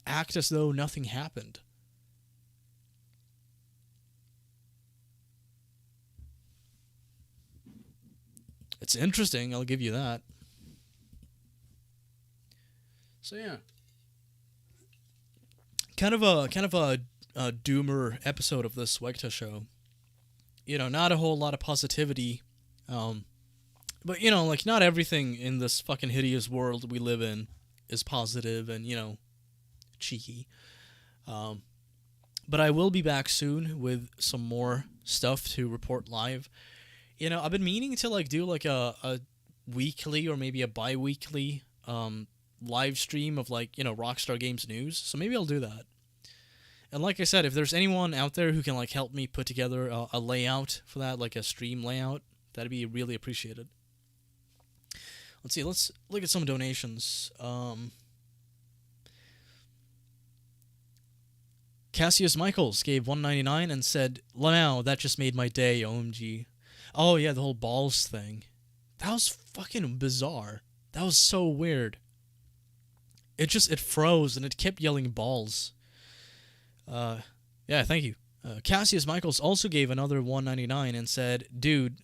act as though nothing happened. It's interesting, I'll give you that. So yeah. Kind of a doomer episode of the SWEGTA show. Not a whole lot of positivity. But, like, not everything in this fucking hideous world we live in is positive and, cheeky. But I will be back soon with some more stuff to report live. I've been meaning to, like, do, like, a weekly or maybe a bi-weekly live stream of, like, Rockstar Games news. So maybe I'll do that. And like I said, if there's anyone out there who can, like, help me put together a layout for that, like a stream layout, that'd be really appreciated. Let's see, let's look at some donations. Cassius Michaels gave $1.99 and said, "Wow, that just made my day, OMG." Oh yeah, the whole balls thing. That was fucking bizarre. That was so weird. It froze and it kept yelling balls. Yeah, thank you. Cassius Michaels also gave another $1.99 and said, dude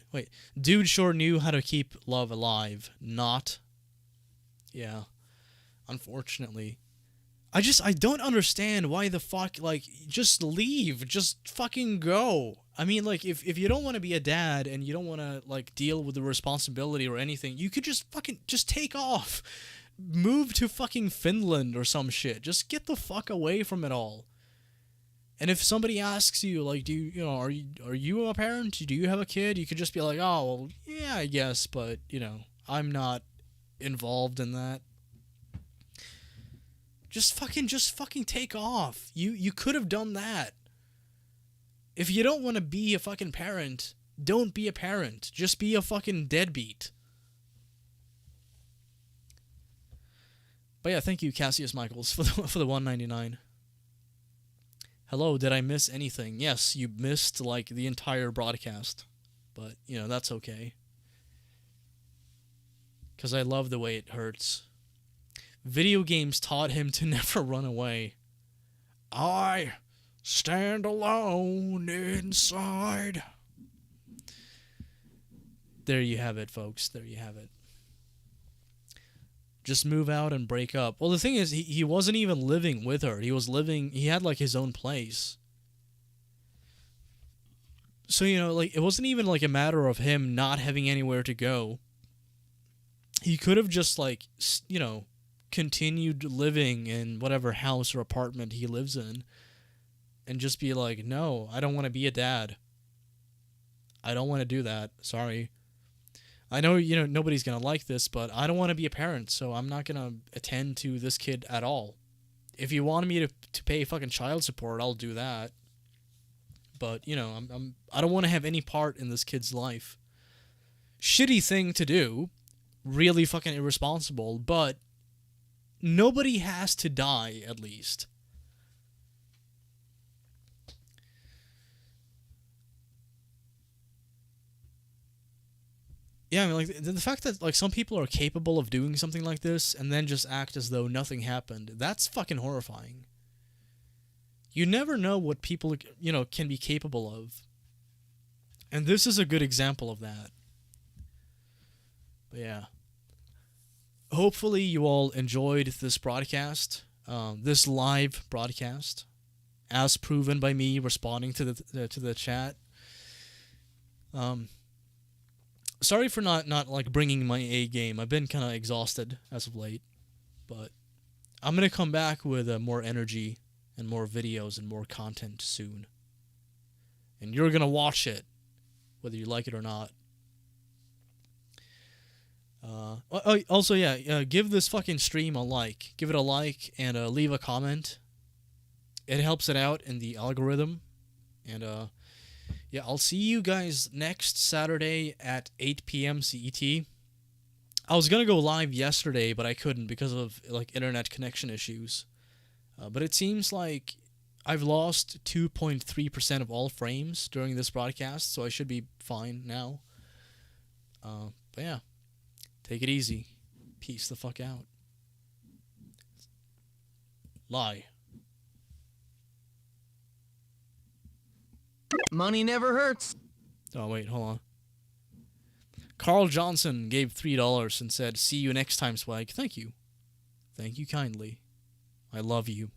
sure knew how to keep love alive. Not. Yeah. Unfortunately. I don't understand why the fuck, like, just leave. Just fucking go. I mean, like, if you don't want to be a dad and you don't want to, like, deal with the responsibility or anything, you could just take off. Move to fucking Finland or some shit. Just get the fuck away from it all. And if somebody asks you, like, are you a parent? Do you have a kid? You could just be like, oh, well, yeah, I guess, but, I'm not involved in that. Just fucking take off. You could have done that. If you don't want to be a fucking parent, don't be a parent. Just be a fucking deadbeat. But yeah, thank you, Cassius Michaels, for the $1.99. Hello, did I miss anything? Yes, you missed, like, the entire broadcast. But, that's okay. Because I love the way it hurts. Video games taught him to never run away. I stand alone inside. there you have it, folks. There you have it. Just move out and break up. Well, the thing is, he wasn't even living with her. He had like his own place. So, you know, like, it wasn't even like a matter of him not having anywhere to go. He could have just, like, you know, continued living in whatever house or apartment he lives in and just be like, no, I don't want to be a dad. I don't want to do that. Sorry. I know, you know, nobody's going to like this, but I don't want to be a parent, so I'm not going to attend to this kid at all. If you wanted me to pay fucking child support, I'll do that. But, you know, I don't want to have any part in this kid's life. Shitty thing to do. Really fucking irresponsible, but nobody has to die, at least. Yeah, I mean, like, the fact that, like, some people are capable of doing something like this and then just act as though nothing happened, that's fucking horrifying. You never know what people, you know, can be capable of. And this is a good example of that. But yeah. Hopefully you all enjoyed this broadcast, this live broadcast, as proven by me responding to the chat. Sorry for not like bringing my A game. I've been kind of exhausted as of late, but I'm gonna come back with more energy and more videos and more content soon. And you're gonna watch it, whether you like it or not. Also, yeah, give this fucking stream a like. Give it a like and leave a comment. It helps it out in the algorithm. And yeah, I'll see you guys next Saturday at 8 p.m. CET. I was gonna go live yesterday, but I couldn't because of like internet connection issues. But it seems like I've lost 2.3% of all frames during this broadcast, so I should be fine now. But yeah, take it easy. Peace the fuck out. Lie. Money never hurts. Oh, wait, hold on. Carl Johnson gave $3 and said, "See you next time, Swag." Thank you. Thank you kindly. I love you.